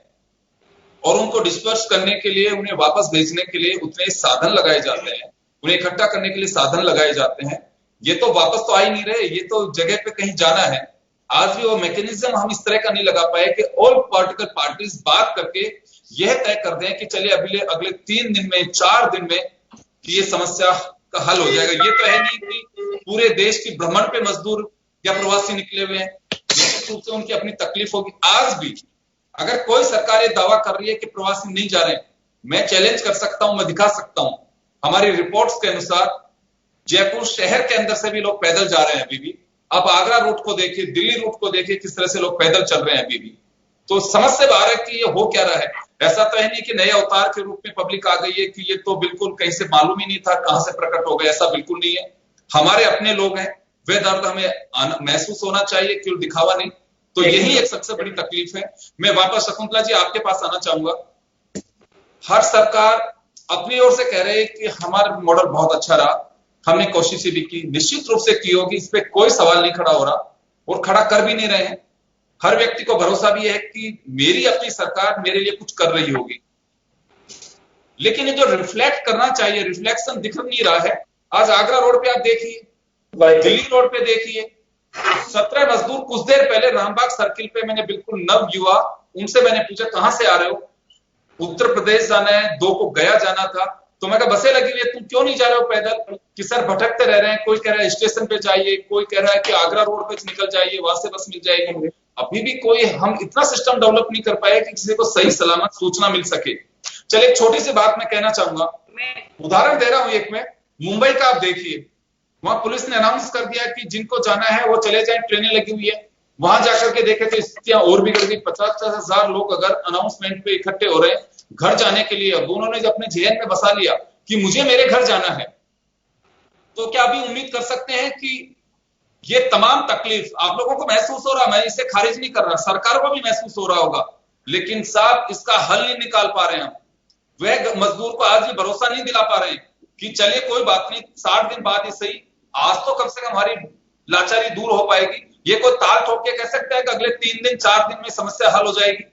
और उनको डिस्पर्स करने के लिए, उन्हें वापस भेजने के लिए उतने साधन लगाए जाते हैं, उन्हें इकट्ठा करने के लिए साधन लगाए जाते हैं, ये तो वापस तो आ ही नहीं रहे, ये तो जगह पे कहीं जाना है। आज भी वो मैकेनिज्म हम इस तरह का नहीं लगा पाए कि ऑल पॉलिटिकल पार्टीज बात करके यह तय कर दें कि चलिए अगले 3 दिन में, 4 दिन में कि ये समस्या का हल हो जाएगा। ये तो है नहीं कि पूरे देश की भ्रमण पे मजदूर या प्रवासी निकले हुए हैं, निश्चित रूप से उनकी अपनी तकलीफ होगी। आज भी अगर कोई सरकार ये दावा कर रही है कि प्रवासी नहीं जा रहे, मैं चैलेंज कर सकता हूं, मैं दिखा सकता हूं। हमारी रिपोर्ट्स के अनुसार जयपुर शहर के अंदर से भी लोग पैदल जा रहे हैं अभी भी। आप आगरा रूट को देखिए, दिल्ली रूट को देखिए, किस तरह से लोग पैदल चल रहे हैं अभी भी। तो समझ से बाहर है कि ये हो क्या रहा है। ऐसा तो है नहीं कि नए अवतार के रूप में पब्लिक आ गई है कि ये तो बिल्कुल कहीं से मालूम ही नहीं था, कहां से प्रकट हो गया, ऐसा बिल्कुल नहीं है। हमारे अपने लोग हैं, वे दर्द हमें महसूस होना चाहिए, क्यों दिखावा नहीं। तो यही एक सबसे बड़ी तकलीफ है। मैं वापस शकुंतला जी आपके पास आना चाहूंगा। हर सरकार अपनी ओर से कह रही है कि हमारा मॉडल बहुत अच्छा रहा, हमने कोशिशें भी की, निश्चित रूप से की होगी, इस पे कोई सवाल नहीं खड़ा हो रहा और खड़ा कर भी नहीं रहे हैं। हर व्यक्ति को भरोसा भी है कि मेरी अपनी सरकार मेरे लिए कुछ कर रही होगी, लेकिन ये जो रिफ्लेक्ट करना चाहिए, रिफ्लेक्शन दिख नहीं रहा है। आज आगरा रोड पे आप देखिए, दिल्ली रोड पे देखिए, 17 मजदूर कुछ देर पहले रामबाग सर्किल पे, मैंने बिल्कुल नव युवा, उनसे मैंने पूछा कहां से आ रहे हो? उत्तर प्रदेश जाना है, 2 को गया जाना था। तो मैं कहा बसें लगी हुई है, तुम क्यों नहीं जा रहे हो पैदल? कि सर भटकते रह रहे हैं, कोई कह रहा है स्टेशन पे जाइए, कोई कह रहा है कि आगरा रोड पे निकल जाइए, वहां से बस मिल जाएगी। अभी भी कोई हम इतना सिस्टम डेवलप नहीं कर पाए कि किसी को सही सलामत सूचना मिल सके। चलिए एक छोटी सी बात मैं कहना चाहूंगा, उदाहरण दे रहा हूं एक में, मुंबई का आप देखिए, वहां पुलिस ने अनाउंस कर दिया कि जिनको जाना है वो चले जाएं, ट्रेनें लगी हुई है। वहां जाकर के देखे तो स्थितियां और बिगड़ गई। 50,000 लोग अगर अनाउंसमेंट पे इकट्ठे हो रहे हैं घर जाने के लिए, अब उन्होंने अपने जेहन में बसा लिया कि मुझे मेरे घर जाना है, तो क्या अभी उम्मीद कर सकते हैं कि ये तमाम तकलीफ आप लोगों को महसूस हो रहा, मैं इसे खारिज नहीं कर रहा, सरकार को भी महसूस हो रहा होगा, लेकिन साहब इसका हल नहीं निकाल पा रहे हैं। वह मजदूर को आज भी भरोसा नहीं दिला पा रहे हैं कि चलिए कोई बात नहीं, 60 दिन बाद ही सही, आज तो कम से कम हमारी लाचारी दूर हो पाएगी। ये कोई ताल ठोक के कह सकता है कि अगले 3 दिन 4 दिन में समस्या हल हो जाएगी?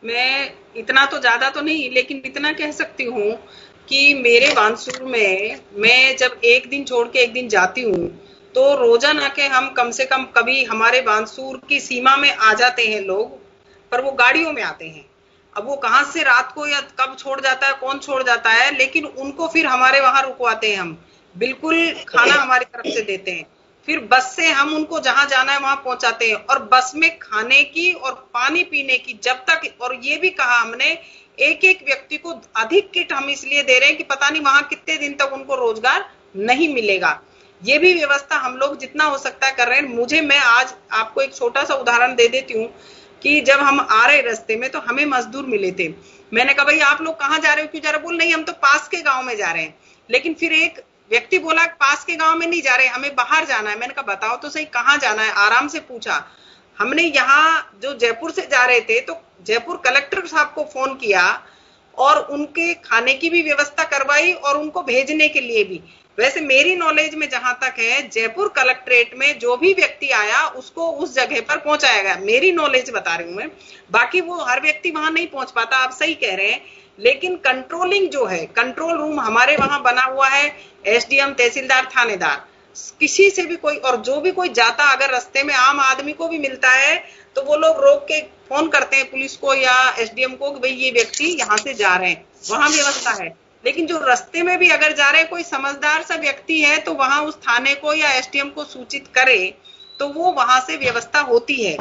मैं इतना तो ज्यादा तो नहीं, लेकिन इतना कह सकती हूँ कि मेरे बानसूर में मैं जब एक दिन छोड़ के एक दिन जाती हूँ तो रोजाना के हम कम से कम कभी हमारे बानसूर की सीमा में आ जाते हैं लोग, पर वो गाड़ियों में आते हैं। अब वो कहाँ से रात को या कब छोड़ जाता है, कौन छोड़ जाता है, लेकिन उनको फिर हमारे वहां रुकवाते हैं हम। बिल्कुल खाना हमारी तरफ से देते हैं, फिर बस से हम उनको जहां जाना है वहां पहुंचाते हैं, और बस में खाने की और पानी पीने की जब तक, और ये भी कहा हमने एक एक व्यक्ति को अधिक किट हम इसलिए दे रहे हैं कि पता नहीं वहां कितने दिन तक उनको रोजगार नहीं मिलेगा। ये भी व्यवस्था हम लोग जितना हो सकता है कर रहे हैं। मैं आज आपको एक छोटा सा उदाहरण दे देती हूँ कि जब हम आ रहे रास्ते में तो हमें मजदूर मिले थे। मैंने कहा भाई आप लोग कहाँ जा रहे हो, क्यों जा रहे हो? बोल नहीं हम तो पास के गांव में जा रहे हैं। लेकिन फिर एक व्यक्ति बोला पास के गांव में नहीं जा रहे, हमें बाहर जाना है। मैंने कहा बताओ तो सही कहाँ जाना है, आराम से पूछा। हमने यहाँ जो जयपुर से जा रहे थे तो जयपुर कलेक्टर साहब को फोन किया और उनके खाने की भी व्यवस्था करवाई और उनको भेजने के लिए भी। वैसे मेरी नॉलेज में जहां तक है जयपुर कलेक्ट्रेट में जो भी व्यक्ति आया उसको उस जगह पर पहुंचाया गया, मेरी नॉलेज बता रही हूं मैं। बाकी वो हर व्यक्ति वहां नहीं पहुंच पाता, आप सही कह रहे हैं। लेकिन कंट्रोलिंग जो है, कंट्रोल रूम हमारे वहां बना हुआ है, एसडीएम, तहसीलदार, थानेदार, किसी से भी कोई, और जो भी कोई जाता अगर रास्ते में आम आदमी को भी मिलता है तो वो लोग रोक के फोन करते हैं पुलिस को या एसडीएम को कि भाई ये व्यक्ति यहाँ से जा रहे हैं, वहां व्यवस्था है। लेकिन जो रास्ते में भी अगर जा रहे कोई समझदार सा व्यक्ति है तो वहां उस थाने को या एसडीएम को सूचित करे तो वो वहां से व्यवस्था होती है,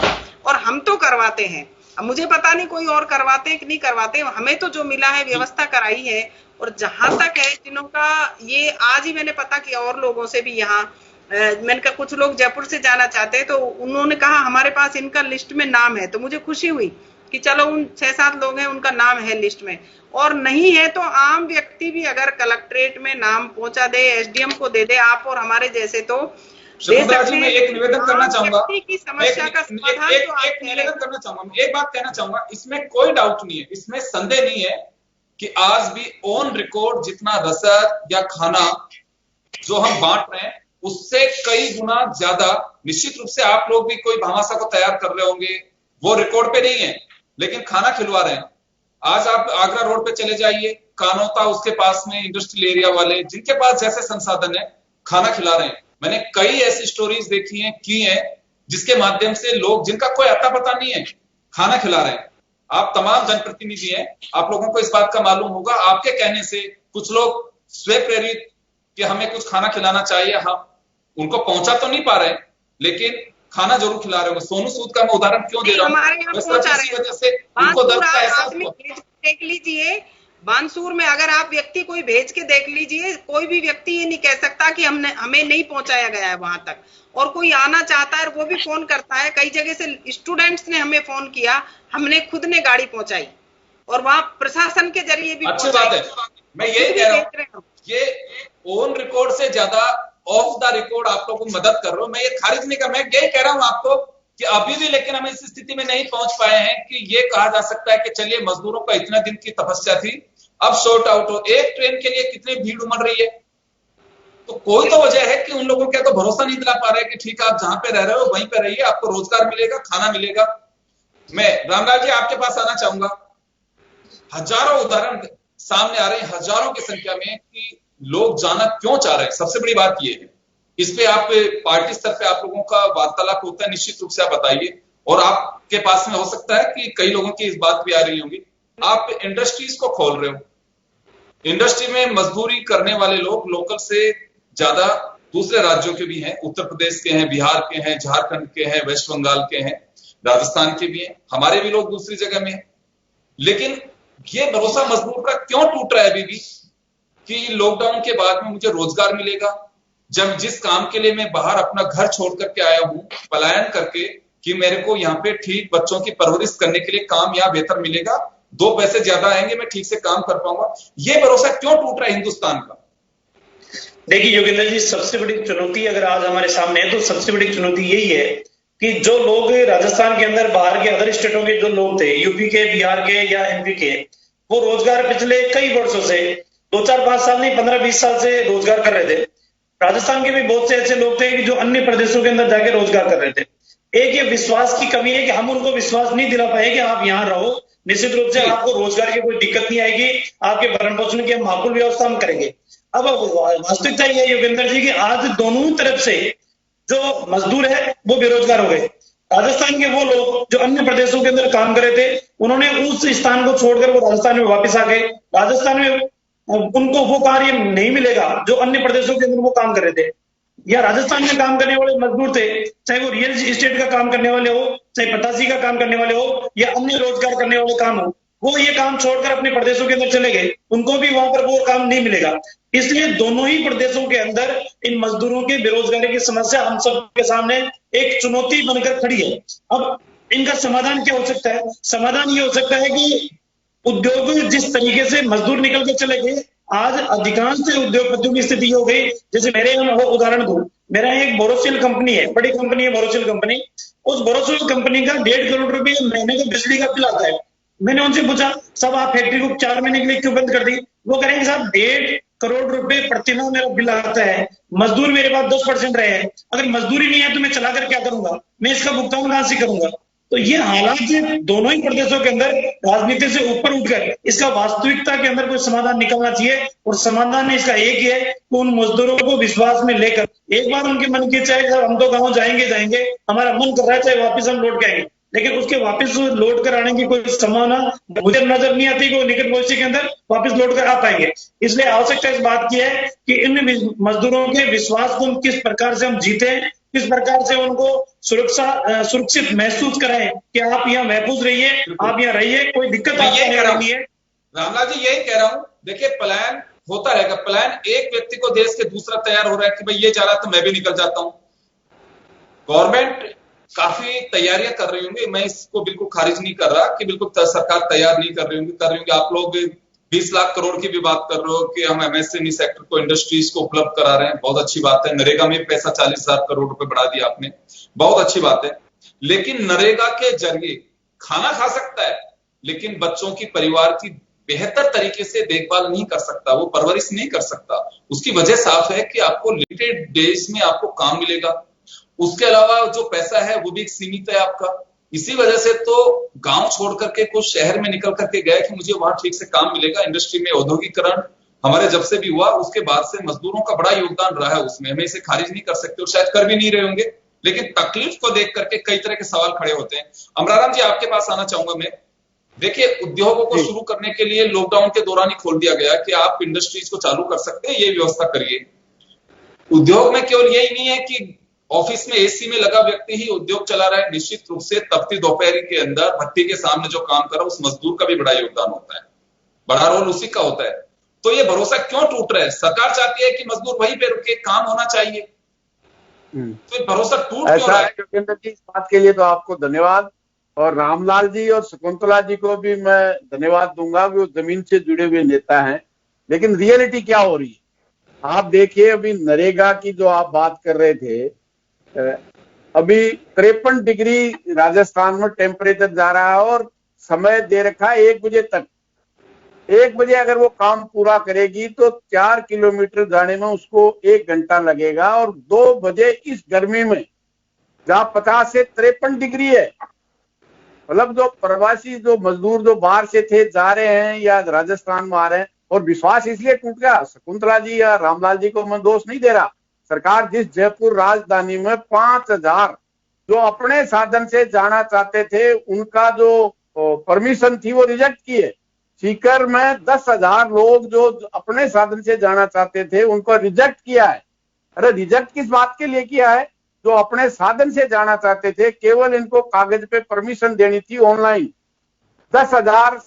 और हम तो करवाते हैं। अब मुझे पता नहीं कोई और करवाते हैं कि नहीं करवाते, हमें तो जो मिला है व्यवस्था कराई है। और जहां तक है जिनों का, ये आज ही मैंने पता किया और लोगों से भी यहाँ, मैंने कहा कुछ लोग जयपुर से जाना चाहते हैं तो उन्होंने कहा हमारे पास इनका लिस्ट में नाम है, तो मुझे खुशी हुई कि चलो उन 6-7 लोग हैं उनका नाम है लिस्ट में। और नहीं है तो आम व्यक्ति भी अगर कलेक्ट्रेट में नाम पहुंचा दे, एसडीएम को दे दे, आप और हमारे जैसे तो मैं एक निवेदन करना चाहूंगा, की समस्या का समाधान एक निवेदन करना चाहूंगा, मैं एक बात कहना चाहूंगा, इसमें कोई डाउट नहीं है, इसमें संदेह नहीं है कि आज भी ऑन रिकॉर्ड जितना रसद या खाना जो हम बांट रहे हैं उससे कई गुना ज्यादा, निश्चित रूप से आप लोग भी कोई भामाशाह को तैयार कर रहे होंगे, वो रिकॉर्ड पे नहीं है लेकिन खाना खिलवा रहे हैं। आज आप आगरा रोड पे चले जाइए, कानोता उसके पास में इंडस्ट्रियल एरिया वाले जिनके पास जैसे संसाधन है खाना खिला रहे हैं। मैंने कई ऐसी स्टोरीज देखी हैं, की हैं, जिसके माध्यम से लोग जिनका कोई अता पता नहीं है खाना खिला रहे हैं। आप तमाम जनप्रतिनिधि हैं, आप लोगों को इस बात का मालूम होगा, आपके कहने से कुछ लोग स्वयं प्रेरित कि हमें कुछ खाना खिलाना चाहिए, हम उनको पहुंचा तो नहीं पा रहे लेकिन खाना जरूर खिला रहे हो। सोनू सूद का मैं उदाहरण क्यों दे रहा हूँ, वजह से उनको दर्द का एहसास हुआ। देख लीजिए बानसूर में अगर आप व्यक्ति कोई भेज के देख लीजिए, कोई भी व्यक्ति ये नहीं कह सकता कि हमें नहीं पहुंचाया गया है वहां तक। और कोई आना चाहता है वो भी फोन करता है, कई जगह से स्टूडेंट्स ने हमें फोन किया, हमने खुद ने गाड़ी पहुंचाई और वहां प्रशासन के जरिए भी अच्छी बात है। मैं यही कह रहा हूँ, ये ऑन रिकॉर्ड से ज्यादा ऑफ द रिकॉर्ड आप लोगों को मदद कर रहा हूं। मैं ये खारिज नहीं कर, मैं यही कह रहा हूं आपको कि अभी भी लेकिन हम इस स्थिति में नहीं पहुंच पाए हैं कि ये कहा जा सकता है कि चलिए मजदूरों का इतना दिन की तपस्या थी अब शॉर्ट आउट हो। एक ट्रेन के लिए कितनी भीड़ उमड़ रही है, तो कोई तो वजह है कि उन लोगों का तो भरोसा नहीं दिला पा रहे कि ठीक है आप जहां पे रह रहे हो वहीं पे रहिए, आपको रोजगार मिलेगा, खाना मिलेगा। मैं रामलाल जी आपके पास आना चाहूंगा। हजारों उदाहरण सामने आ रहे हैं, हजारों की संख्या में, कि लोग जाना क्यों चाह रहे हैं। सबसे बड़ी बात यह है, इस पे आप पार्टी स्तर पे आप लोगों का वार्तालाप होता है, निश्चित रूप से आप बताइए। और आपके पास में हो सकता है कि कई लोगों की इस बात भी आ रही होंगी, आप इंडस्ट्रीज को खोल रहे हो, इंडस्ट्री में मजदूरी करने वाले लोग लोकल से ज्यादा दूसरे राज्यों के भी हैं, उत्तर प्रदेश के हैं, बिहार के हैं, झारखंड के हैं, वेस्ट बंगाल के हैं, राजस्थान के भी हैं, हमारे भी लोग दूसरी जगह में हैं। लेकिन ये भरोसा मजदूर का क्यों टूट रहा है अभी भी कि लॉकडाउन के बाद में मुझे रोजगार मिलेगा, जब जिस काम के लिए मैं बाहर अपना घर छोड़ करके आया हूं पलायन करके, कि मेरे को यहाँ पे ठीक बच्चों की परवरिश करने के लिए काम यहाँ बेहतर मिलेगा, 2 पैसे ज्यादा आएंगे, मैं ठीक से काम कर पाऊंगा। ये भरोसा क्यों टूट रहा है हिंदुस्तान का? देखिए योगेंद्र जी, सबसे बड़ी चुनौती अगर आज हमारे सामने है तो सबसे बड़ी चुनौती यही है कि जो लोग राजस्थान के अंदर बाहर के अदर स्टेटों के जो लोग थे, यूपी के, बिहार के या एमपी के, वो रोजगार पिछले कई वर्षों से 2-4-5 साल नहीं 15-20 साल से रोजगार कर रहे थे। राजस्थान के भी बहुत से ऐसे लोग थे कि जो अन्य प्रदेशों के अंदर जाके रोजगार कर रहे थे। एक ये विश्वास की कमी है कि हम उनको विश्वास नहीं दिला पाए कि आप यहाँ रहो, निश्चित रूप से आपको रोजगार की कोई दिक्कत नहीं आएगी, आपके भरण पोषण की हम माकूल व्यवस्था हम करेंगे। अब वास्तविकता यह है योगेंद्र जी कि आज दोनों तरफ से जो मजदूर है वो बेरोजगार हो गए। राजस्थान के वो लोग जो अन्य प्रदेशों के अंदर काम कर रहे थे, उन्होंने उस स्थान को छोड़कर वो राजस्थान में वापस आ गए। राजस्थान में उनको वो कार्य नहीं मिलेगा जो अन्य प्रदेशों के अंदर वो काम कर रहे थे। या राजस्थान में काम करने वाले मजदूर थे, चाहे वो रियल एस्टेट का काम करने वाले हो, चाहे पतासी का काम करने वाले हो, या अन्य रोजगार करने वाले काम हो, वो ये काम छोड़कर अपने प्रदेशों के अंदर चले गए, उनको भी वहां पर वो काम नहीं मिलेगा। इसलिए दोनों ही प्रदेशों के अंदर इन मजदूरों की बेरोजगारी की समस्या हम सब के सामने एक चुनौती बनकर खड़ी है। अब इनका समाधान क्या हो सकता है? समाधान ये हो सकता है कि उद्योग जिस तरीके से मजदूर निकल के चले गए, आज अधिकांश उद्योगपतियों की स्थिति हो गई। जैसे मेरे उदाहरण दूं, मेरा एक बोरोसिल कंपनी है, बड़ी कंपनी है बोरोसिल कंपनी। उस बोरोसिल कंपनी का 1.5 करोड़ रुपए महीने का बिजली का बिल आता है। मैंने उनसे पूछा, सब आप फैक्ट्री को 4 महीने के लिए क्यों बंद कर दी? वो करेंगे साहब 1.5 करोड़ रुपए प्रतिमाह मेरा बिल आता है, मजदूर मेरे पास 10% रहे हैं, अगर मजदूरी नहीं है तो मैं चलाकर क्या करूंगा, मैं इसका भुगतान कहां से करूंगा? तो ये हालात दोनों ही प्रदेशों के अंदर राजनीति से ऊपर उठकर इसका वास्तविकता के अंदर कोई समाधान निकलना चाहिए। और समाधान इसका एक ही है कि उन मजदूरों को विश्वास में लेकर एक बार उनके मन की, चाहे हम तो गाँव जाएंगे, हमारा मन कर रहा है, चाहे वापिस हम लौट के आएंगे, लेकिन उसके वापस लौट कर आने की कोई संभावना मुझे नजर नहीं आती कि वो निकट भविष्य के अंदर वापस लौट कर आ पाएंगे। इसलिए आवश्यकता इस बात की है कि इन मजदूरों के विश्वास को किस प्रकार से हम जीते, किस प्रकार से उनको सुरक्षित महसूस कराएं कि आप यहाँ महफूज रहिए, आप यहाँ रहिए, कोई दिक्कत नहीं है। रामलाल जी यही कह रहा हूँ, देखिए प्लान होता रहेगा, प्लान एक व्यक्ति को देश के दूसरा तैयार हो रहा है कि भाई ये जा रहा तो मैं भी निकल जाता हूँ। गवर्नमेंट काफी तैयारियां कर रही होंगी, मैं इसको बिल्कुल खारिज नहीं कर रहा कि बिल्कुल सरकार तैयार नहीं कर रही होंगी। आप लोग 20 लाख करोड़ की भी बात कर रहे हो कि हम एमएसएमई सेक्टर को, इंडस्ट्रीज को उपलब्ध करा रहे हैं, बहुत अच्छी बात है। नरेगा में पैसा 40,000 करोड़ रुपए बढ़ा दिया आपने, बहुत अच्छी बात है। लेकिन नरेगा के जरिए खाना खा सकता है, लेकिन बच्चों की, परिवार की बेहतर तरीके से देखभाल नहीं कर सकता, वो परवरिश नहीं कर सकता। उसकी वजह साफ है कि आपको लिमिटेड डेज में आपको काम मिलेगा, उसके अलावा जो पैसा है वो भी एक सीमित है आपका। इसी वजह से तो गांव छोड़ करके कुछ शहर में निकल करके गए कि मुझे वहां ठीक से काम मिलेगा। इंडस्ट्री में औद्योगिकरण हमारे जब से भी हुआ उसके बाद से मजदूरों का बड़ा योगदान रहा है उसमें, हमें इसे खारिज नहीं कर सकते और शायद कर भी नहीं रहे होंगे। लेकिन तकलीफ को देख करके कई तरह के सवाल खड़े होते हैं। अमराराम जी आपके पास आना चाहूंगा मैं। देखिए उद्योगों को शुरू करने के लिए लॉकडाउन के दौरान ही खोल दिया गया कि आप इंडस्ट्रीज को चालू कर सकते हैं, ये व्यवस्था करिए। उद्योग में केवल यही नहीं है कि ऑफिस में एसी में लगा व्यक्ति ही उद्योग चला रहा है, निश्चित रूप से तपती दोपहरी के अंदर भट्टी के सामने जो काम कर रहा है उस मजदूर का भी बड़ा योगदान होता है, बड़ा रोल उसी का होता है। तो ये भरोसा क्यों टूट रहा है? सरकार चाहती है कि मजदूर वहीं पे रुके, काम होना चाहिए, तो भरोसा टूट क्यों रहा है? योगेंद्र जी, इस बात के लिए तो आपको धन्यवाद, और रामलाल जी और शकुंतला जी को भी मैं धन्यवाद दूंगा, वो जमीन से जुड़े हुए नेता हैं। लेकिन रियलिटी क्या हो रही है आप देखिए। अभी नरेगा की जो आप बात कर रहे थे, अभी 53 डिग्री राजस्थान में टेम्परेचर जा रहा है और समय दे रखा है 1 बजे तक। 1 बजे अगर वो काम पूरा करेगी तो 4 किलोमीटर जाने में उसको 1 घंटा लगेगा, और 2 बजे इस गर्मी में जहाँ 50 से 53 डिग्री है, मतलब जो प्रवासी, जो मजदूर जो बाहर से थे जा रहे हैं या राजस्थान में आ रहे हैं, और विश्वास इसलिए टूट गया। शकुंतला जी या रामलाल जी को मैं दोष नहीं दे रहा, सरकार जिस जयपुर राजधानी में 5,000 जो अपने साधन से जाना चाहते थे उनका जो परमिशन थी वो रिजेक्ट की है। सीकर में 10,000 लोग जो अपने साधन से जाना चाहते थे उनको रिजेक्ट किया है। अरे रिजेक्ट किस बात के लिए किया है? जो अपने साधन से जाना चाहते थे, केवल इनको कागज पे परमिशन देनी थी ऑनलाइन। 10,000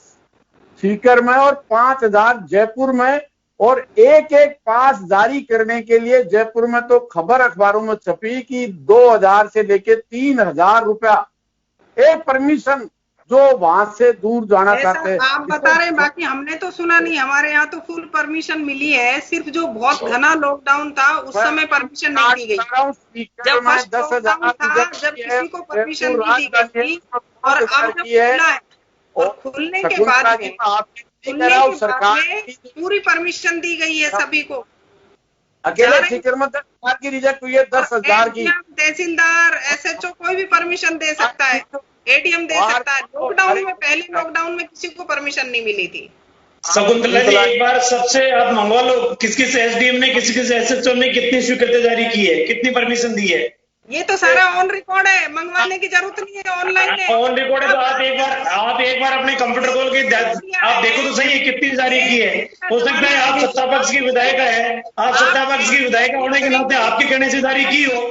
सीकर में और 5,000 जयपुर में, और एक पास जारी करने के लिए जयपुर में तो खबर अखबारों में छपी कि 2,000 से लेके 3,000 रुपया एक परमिशन जो वहां से दूर जाना चाहते हैं। आप बता रहे हैं, बाकी हमने तो सुना नहीं। हमारे यहाँ तो फुल परमिशन मिली है, सिर्फ जो बहुत घना लॉकडाउन था उस समय परमिशन नहीं दी गई। जब फर्स्ट लॉकडाउन था, जब किसी को परमिशन नहीं दी गई, और अब जब खुला है और खुलने के बाद सरकार पूरी परमिशन दी गई है सभी को। अकेले सीकर में 10,000 की रिजेक्ट हुई है, 10,000 की। तहसीलदार, एसएचओ कोई भी परमिशन दे सकता है, एडीएम दे सकता है। लॉकडाउन में, पहले लॉकडाउन में किसी को परमिशन नहीं मिली थी। शकुंतला जी एक बार सबसे आप मंगवा लो, किस किस एसडीएम ने, किस किस एसएचओ ने कितनी स्वीकृति जारी की है, कितनी परमिशन दी है? ये तो सारा ऑन रिकॉर्ड है, मंगवाने की जरूरत नहीं है, ऑनलाइन है। ऑन रिकॉर्ड है तो आप एक बार अपने कंप्यूटर खोल के आप देखो तो सही है कितनी तारीख की है। हो सकता है आप सत्ता पक्ष की विधायिका है, आप सत्ता पक्ष की विधायिका होने के नाते आपके कहने से तारीख की हो,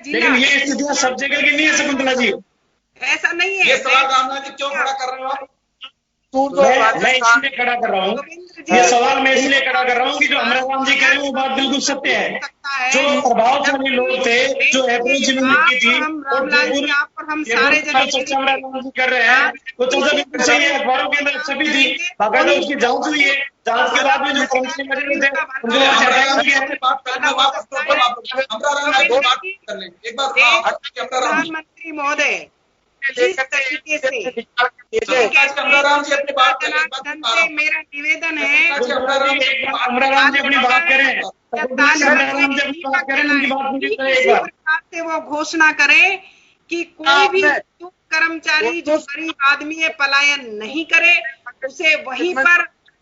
लेकिन ये स्थितियां सब जगह की नहीं है शकुंतला जी। ऐसा नहीं है। ये सवाल रामलाल जी क्यों खड़ा कर रहे हो आप? मैं इसलिए खड़ा कर रहा हूँ, ये सवाल मैं इसलिए खड़ा कर रहा हूँ कि जो अमराराम जी कह रहे हैं वो बात बिल्कुल सत्य है। जो प्रभावशाली लोग थे, जो अप्रोच जिन्होंने की थी, हम सारे अमराराम जी कर रहे हैं वो चर्चा बिल्कुल सही है, अखबारों के अंदर छपी थी, बाकायदा उसकी जांच हुई है, जांच के बाद में जो कर्मचारी मरे हुए थे उनको हटाया गया है। प्रधानमंत्री महोदय जिस तरीके से अमराराम जी अपनी बात करें, मेरा निवेदन है अमराराम जी अपनी बात करें, से वो घोषणा करे कि कोई भी कर्मचारी जो गरीब आदमी है पलायन नहीं करे, उसे वहीं पर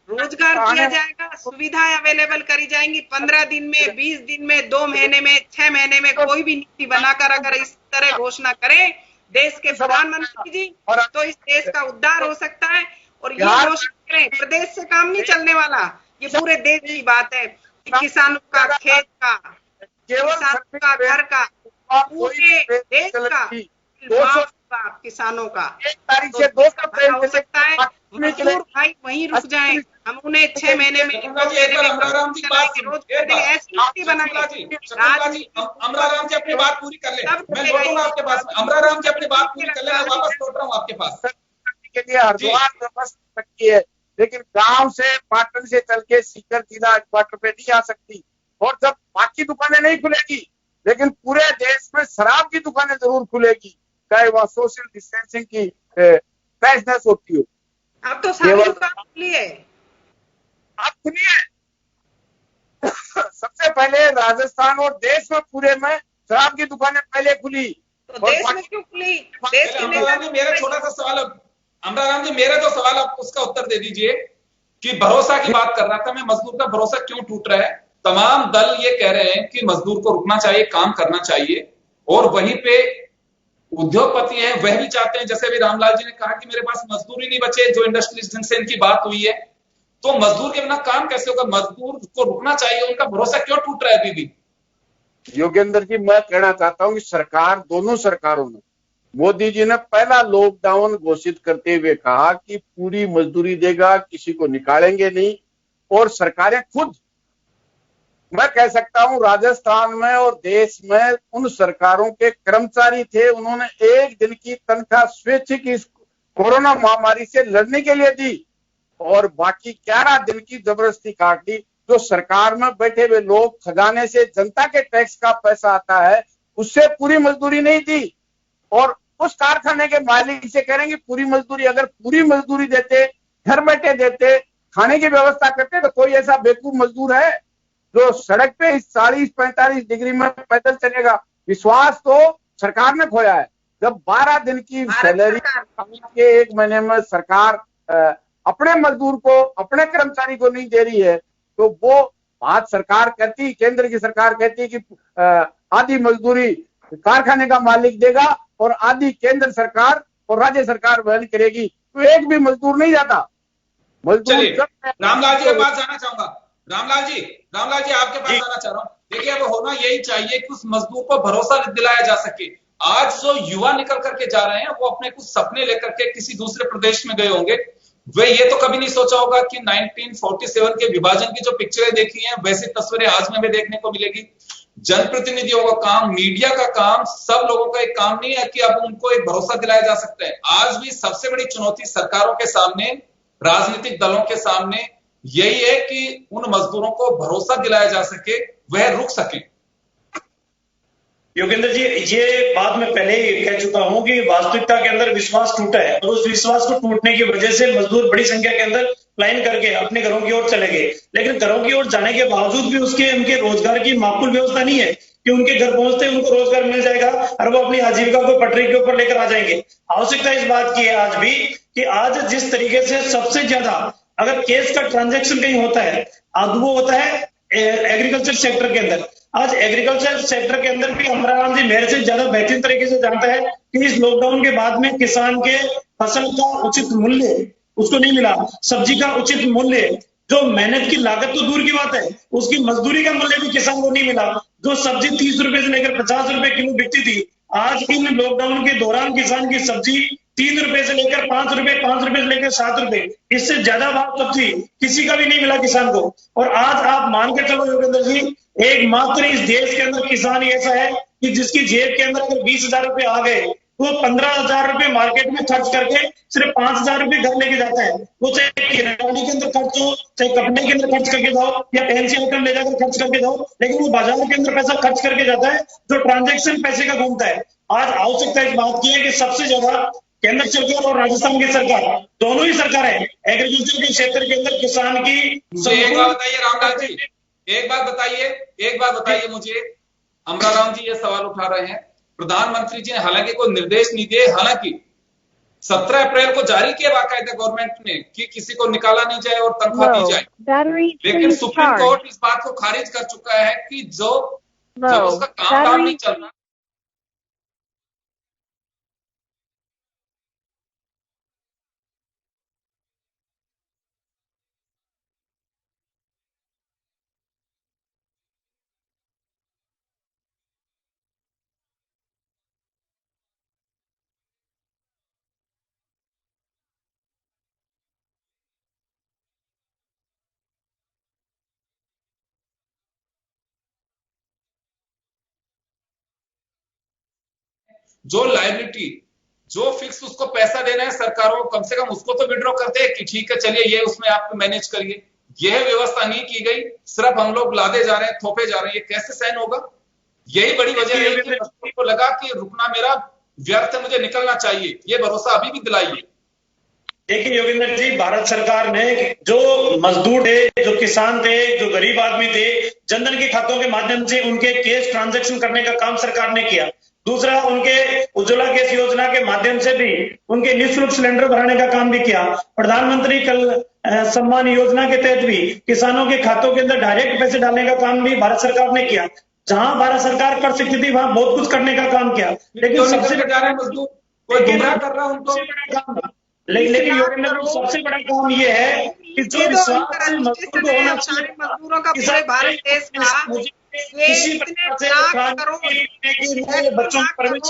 रोजगार दिया जाएगा, सुविधाएं अवेलेबल करी जाएंगी। 15 दिन में, 20 दिन में, 2 महीने में, 6 महीने में कोई भी नीति बनाकर अगर इस तरह घोषणा करे देश के प्रधानमंत्री जी, तो इस देश का उद्धार हो सकता है। और ये घोषणा करें, प्रदेश से काम नहीं चलने वाला, ये पूरे देश की बात है। किसानों का, खेत का, किसानों का, घर का, पूरे देश का, किसानों का। 1 तारीख से 2 अप्रैल हो सकता है मजदूर भाई वहीं रुक जाए, हम उन्हें 6 महीने में अमराराम जी बात ऐसी नीति बनाई। अमराराम जी अपनी बात पूरी कर ले, मैं लौटूंगा आपके पास में। अमराराम जी अपनी बात पूरी कर ले, मैं वापस लौट रहा हूँ आपके पास। के लिए हरिद्वार व्यवस्था सकती है, लेकिन गांव से पाटन से चल के सीकर जिला क्वार्टर पे नहीं आ सकती। और जब बाकी दुकानें नहीं खुलेगी, लेकिन पूरे देश में शराब की दुकानें जरूर खुलेगी, चाहे वह सोशल डिस्टेंसिंग की फ्रेशनेस होती हो। अब तो सारी दुकान खुली है, अब खुली है। सबसे पहले राजस्थान और देश में पूरे में शराब की दुकानें पहले खुली, तो देश में क्यों खुली? देश के अमराराम जी मेरा छोटा सा सवाल, अमराराम जी मेरा जो सवाल आप उसका उत्तर दे दीजिए कि भरोसा की बात कर रहा था मैं, मजदूर का भरोसा क्यों टूट रहा है? तमाम दल ये कह रहे हैं कि मजदूर को रुकना चाहिए, काम करना चाहिए, और वहीं पे उद्योगपति हैं वह भी चाहते हैं, जैसे अभी रामलाल जी ने कहा कि मेरे पास मजदूर ही नहीं बचे, जो इंडस्ट्रियलिस्ट जिनसे इनकी बात हुई है, तो मजदूर के बिना काम कैसे होगा? मजदूर को रुकना चाहिए, उनका भरोसा क्यों टूट रहा है अभी भी? योगेंद्र जी, मैं कहना चाहता हूं कि सरकार, दोनों सरकारों ने, मोदी जी ने पहला लॉकडाउन घोषित करते हुए कहा कि पूरी मजदूरी देगा, किसी को निकालेंगे नहीं, और सरकारें खुद, मैं कह सकता हूं राजस्थान में और देश में उन सरकारों के कर्मचारी थे, उन्होंने 1 दिन की तनख्वाह स्वैच्छिक इस कोरोना महामारी से लड़ने के लिए दी, और बाकी 11 दिन की जबरदस्ती काट दी। जो सरकार में बैठे हुए लोग, खजाने से जनता के टैक्स का पैसा आता है, उससे पूरी मजदूरी नहीं दी, और उस कारखाने के मालिक से करेंगे पूरी मजदूरी। अगर पूरी मजदूरी देते, घर बैठे देते, खाने की व्यवस्था करते, तो कोई ऐसा बेवकूफ मजदूर है जो सड़क पे 40-45 डिग्री में पैदल चलेगा? विश्वास तो सरकार ने खोया है। जब 12 दिन की सैलरी के 1 महीने में सरकार अपने मजदूर को, अपने कर्मचारी को नहीं दे रही है, तो वो बात सरकार कहती, केंद्र की सरकार कहती कि आधी मजदूरी कारखाने का मालिक देगा और आधी केंद्र सरकार और राज्य सरकार वहन करेगी, तो एक भी मजदूर नहीं जाता। मजदूर रामलाल जी के पास जाना चाहूंगा। रामलाल जी आपके पास आना चाह रहा हूं। देखिए, अब होना यही चाहिए कि उस मजदूर को भरोसा दिलाया जा सके। आज जो युवा निकल करके जा रहे हैं, वो अपने कुछ सपने लेकर के किसी दूसरे प्रदेश में गए होंगे, वे ये तो कभी नहीं सोचा होगा कि 1947 के विभाजन की जो पिक्चरें देखी हैं, वैसी तस्वीरें आज में हमें देखने को मिलेगी। जनप्रतिनिधियों का काम, मीडिया का काम, सब लोगों का एक काम नहीं है कि अब उनको एक भरोसा दिलाया जा सकता है। आज भी सबसे बड़ी चुनौती सरकारों के सामने, राजनीतिक दलों के सामने यही है कि उन मजदूरों को भरोसा दिलाया जा सके, वह रुक सके। योगेंद्र जी, ये बात मैं पहले ही कह चुका हूं कि वास्तविकता के अंदर विश्वास टूटा है, और उस विश्वास को टूटने की वजह से मजदूर बड़ी संख्या के अंदर लाइन करके अपने घरों की ओर चले गए। लेकिन घरों की ओर जाने के बावजूद भी उनके रोजगार की माकूल व्यवस्था नहीं है कि उनके घर पहुंचते उनको रोजगार मिल जाएगा और वो अपनी आजीविका को पटरी के ऊपर लेकर आ जाएंगे। आवश्यकता इस बात की है आज भी कि आज जिस तरीके से सबसे ज्यादा अगर कैश का ट्रांजैक्शन कहीं होता है, वो होता है एग्रीकल्चर सेक्टर के अंदर। आज एग्रीकल्चर सेक्टर के अंदर भी अमराराम जी मेरे से ज्यादा बेहतरीन तरीके से जानता है कि इस लॉकडाउन के बाद में किसान के फसल का उचित मूल्य उसको नहीं मिला, सब्जी का उचित मूल्य, जो मेहनत की लागत तो दूर की बात है, उसकी मजदूरी का मूल्य भी किसान को नहीं मिला। जो सब्जी 30 रुपए से लेकर 50 रुपए किलो बिकती थी, आज इन लॉकडाउन के दौरान किसान की सब्जी 3 रुपए से लेकर 5 रुपए से लेकर 7 रुपए, इससे ज्यादा भाव सब्जी किसी का भी नहीं मिला किसान को। और आज आप मान के चलो योगेंद्र जी, एकमात्र इस देश के अंदर किसान ही ऐसा है कि जिसकी जेब के अंदर अगर 20,000 रुपए आ गए वो 15,000 रुपए मार्केट में खर्च करके सिर्फ 5,000 रुपए घर लेके जाता है। वो चाहे किराने के अंदर खर्च हो, चाहे कपड़े के अंदर खर्च करके जाओ या फैंसी आइटम ले जाकर खर्च करके जाओ, लेकिन वो बाजार के अंदर पैसा खर्च करके जाता है जो ट्रांजेक्शन पैसे का घूमता है। आज आवश्यकता इस बात की है कि सबसे ज्यादा केंद्र सरकार और राजस्थान की सरकार, दोनों ही सरकारें एग्रीकल्चर के क्षेत्र के अंदर किसान की। एक बात बताइए रामलाल जी, एक बात बताइए मुझे, अमराराम जी ये सवाल उठा रहे हैं, प्रधानमंत्री जी ने हालांकि कोई निर्देश नहीं दिए, हालांकि 17 अप्रैल को जारी किया बाकायदा गवर्नमेंट ने कि किसी को निकाला नहीं जाए और तनख्वाह दी जाए, लेकिन सुप्रीम कोर्ट इस बात को खारिज कर चुका है कि जब उसका काम नहीं चल रहा, जो लायबिलिटी, जो फिक्स उसको पैसा देना है सरकारों को, कम से कम उसको तो विड्रॉ कर दे कि ठीक है चलिए ये उसमें आप मैनेज करिए। यह व्यवस्था नहीं की गई, सिर्फ हम लोग लादे जा रहे हैं, थोपे जा रहे हैं, ये कैसे सहन होगा? यही बड़ी वजह है कि मजदूर को लगा कि रुकना मेरा व्यर्थ है, मुझे निकलना चाहिए। ये भरोसा अभी भी दिलाइए। देखिए योगेंद्र जी, भारत सरकार ने जो मजदूर थे, जो किसान थे, जो गरीब आदमी थे, जनधन के खातों के माध्यम से उनके कैश ट्रांजैक्शन करने का काम सरकार ने किया। दूसरा, उनके उज्ज्वला गैस योजना के माध्यम से भी उनके निःशुल्क सिलेंडर भराने का काम भी किया। प्रधानमंत्री कल सम्मान योजना के तहत भी किसानों के खातों के अंदर डायरेक्ट पैसे डालने का काम भी भारत सरकार ने किया। जहां भारत सरकार कर सकती थी वहां बहुत कुछ करने का काम किया, लेकिन सबसे बड़ा मजदूर कोई गुमराह कर रहा है उनको। लेकिन योगेंद्र जी, सबसे बड़ा काम ये है कि जो विश्वास मजदूर को होना चाहिए, मजदूरों का पूरे भारत देश का किसी प्रकार से बच्चों को परवरिश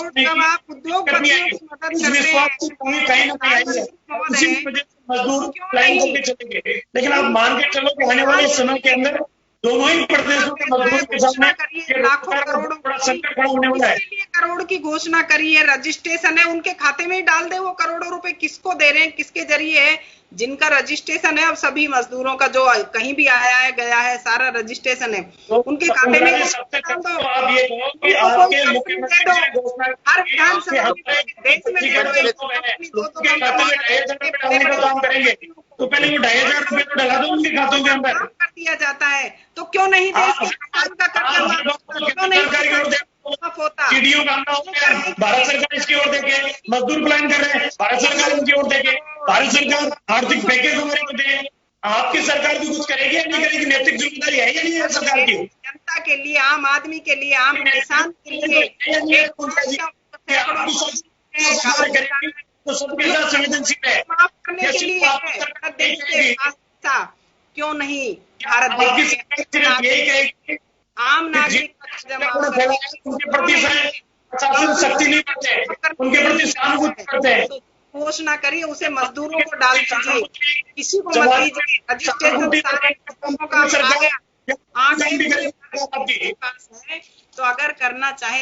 करनी है, उस विश्वास की कमी कहीं ना कहीं आई है, उसी वजह से मजदूर लाइन करके चलेंगे। लेकिन आप मान के चलो कि आने वाले समय के अंदर दोनों ही प्रदेशों के मजदूर के सामने लाखों करोड़ों बड़ा संकट खड़ा होने वाला है। करोड़ की घोषणा करी है, रजिस्ट्रेशन है, उनके खाते में ही डाल दे वो करोड़ों रुपए। किसको दे रहे हैं, किसके जरिए है? जिनका रजिस्ट्रेशन है, अब सभी मजदूरोर का जो कहीं भी आया है गया है सारा रजिस्ट्रेशन है, उनके खाते में सबसे पहले तो आप ये कहो कि आपके मुख्यमंत्री ने घोषणा हर विधानसभा देश में काम करेंगे, तो पहले वो 2,500 रुपए तो डला दो उनके खातों के अंदर। कर दिया जाता है तो क्यों नहीं देश के किसान का क्यों नहीं सीडीओ का भारत सरकार इसकी ओर देखे, मजदूर प्लान कर रहे हैं, भारत सरकार इनकी ओर देखे, भारत सरकार आर्थिक पैकेज हमारे को दे। आपकी सरकार भी कुछ करेगी या नहीं करेगी? नैतिक जिम्मेदारी है या नहीं है सरकार की? जनता के लिए, आम आदमी के लिए, आम किसान के लिए तो सबके साथ संवेदनशील है, माफ करने के लिए क्यों नहीं भारत देश के आम नागरिक उनके प्रति प्रशासन शक्ति नहीं करते, उनके प्रति सहानुभूति करते हैं। घोषणा करिए, उसे मजदूरों को डाल दीजिए, किसी को मत दीजिए। रजिस्ट्रेशन तो अगर करना चाहे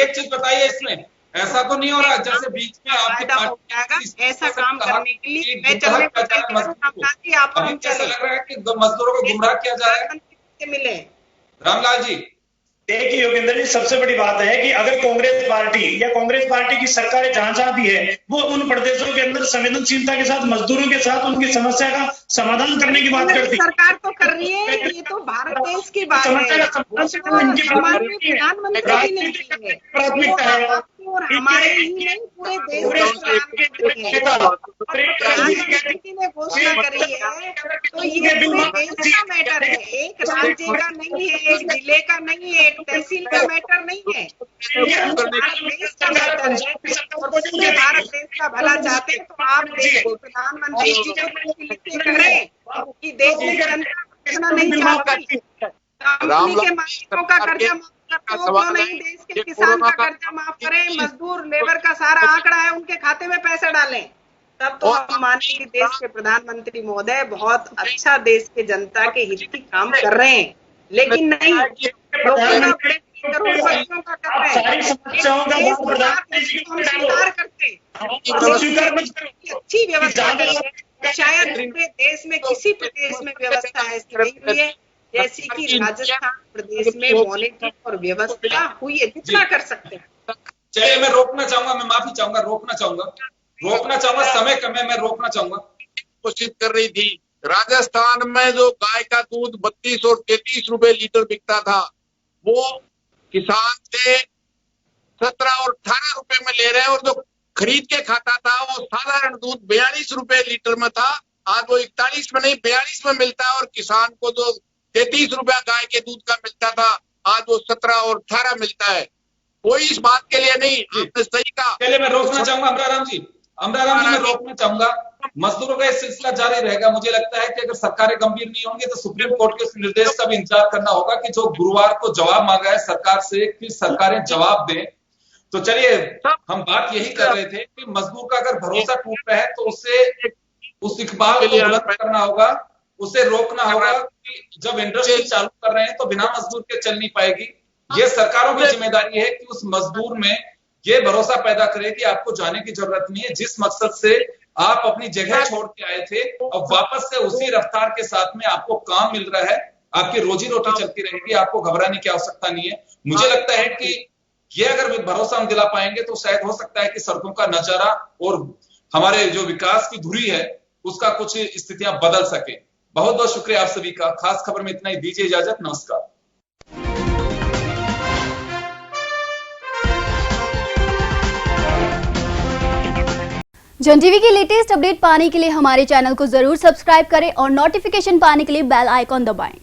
एक चीज बताइए, इसमें ऐसा तो नहीं हो रहा जैसे बीच में आपके जाएगा ऐसा काम करने के लिए मैं चल अभी कैसा लग रहा है कि मजदूरों को गुमराह किया जा रहा है? मिले रामलाल जी, देखिए योगेंद्र जी, सबसे बड़ी बात है कि अगर कांग्रेस पार्टी या कांग्रेस पार्टी की सरकारें जहां चाहती है वो उन प्रदेशों के अंदर संवेदनशीलता के साथ मजदूरों के साथ उनकी समस्या का समाधान करने की बात करती है। सरकार तो कर रही है, ये तो भारत देश की बात है, प्राथमिकता है। हमारे ही नहीं पूरे देश के प्रधानमंत्री हैं। प्रधानमंत्री ने घोषणा करी है तो ये पूरे देश का मैटर है, एक राज्य का नहीं है, एक जिले का नहीं है, एक तहसील का मैटर नहीं है, भारत देश का मैटर है। और पूरे भारत देश का भला चाहते हैं तो आप देश के प्रधानमंत्री जी को लिखे करें कि देश की जनता इतना नहीं चाहती, कंपनी के मालिकों का कर्जा माफ करते हो क्यों नहीं, देश के किसान का कर्जा माफ करें, मजदूर लेबर का सारा आंकड़ा है उनके खाते में पैसे डालें, तब तो हम माने कि देश के प्रधानमंत्री महोदय बहुत अच्छा देश के जनता के हित की काम कर रहे हैं। लेकिन नहीं, लोग बड़े करोड़पतियों का कर रहे हैं, स्वीकार करते अच्छी व्यवस्था करी है। शायद पूरे देश में किसी प्रदेश में व्यवस्था ऐसी नहीं हुई है जैसी कि राजस्थान प्रदेश में मॉनिटरिंग और व्यवस्था हुई है, जितना कर सकते हैं। चलिए मैं रोकना चाहूंगा, मैं माफी चाहूंगा, रोकना चाहूंगा, समय कम है, मैं रोकना चाहूंगा। कोशिश कर रही थी, राजस्थान में जो गाय का दूध 32 और 33 रुपए लीटर बिकता था, वो किसान से 17 और 18 रुपए में ले रहे हैं, और जो खरीद के खाता था वो साधारण दूध 42 रुपए लीटर में था, आज वो 41 में नहीं 42 में मिलता है, और किसान को जो 33 रुपया गाय के दूध का मिलता था, आज वो 17 और 18 मिलता है। कोई इस बात के लिए नहीं, आपने सही कहा। पहले मैं रोकना चाहूंगा अमराराम जी, मैं रोकना चाहूंगा, मजदूरों का ये सिलसिला जारी रहेगा। मुझे लगता है कि अगर सरकारें गंभीर नहीं होंगी तो सुप्रीम कोर्ट के उस निर्देश का भी इंतजार करना होगा कि जो गुरुवार को जवाब मांगा है सरकार से कि सरकारें जवाब दें। तो चलिए, हम बात यही कर रहे थे कि मजदूर का अगर भरोसा टूट रहा है तो उससे उस इकबाल को बुलंद करना होगा, उसे रोकना होगा कि जब इंडस्ट्री चालू कर रहे हैं तो बिना मजदूर के चल नहीं पाएगी। ये सरकारों की जिम्मेदारी है कि उस मजदूर में ये भरोसा पैदा करे कि आपको जाने की जरूरत नहीं है, जिस मकसद से आप अपनी जगह छोड़ के आए थे अब वापस से उसी रफ्तार के साथ में आपको काम मिल रहा है, आपकी रोजी रोटी चलती रहेगी, आपको घबराने की आवश्यकता नहीं है। मुझे लगता है कि ये अगर भरोसा हम दिला पाएंगे तो शायद हो सकता है कि सड़कों का नजारा और हमारे जो विकास की धुरी है उसका कुछ स्थितियां बदल सके। बहुत बहुत शुक्रिया आप सभी का। खास खबर में इतना ही, दीजिए इजाजत, नमस्कार। जन टीवी की लेटेस्ट अपडेट पाने के लिए हमारे चैनल को जरूर सब्सक्राइब करें और नोटिफिकेशन पाने के लिए बेल आइकॉन दबाएं।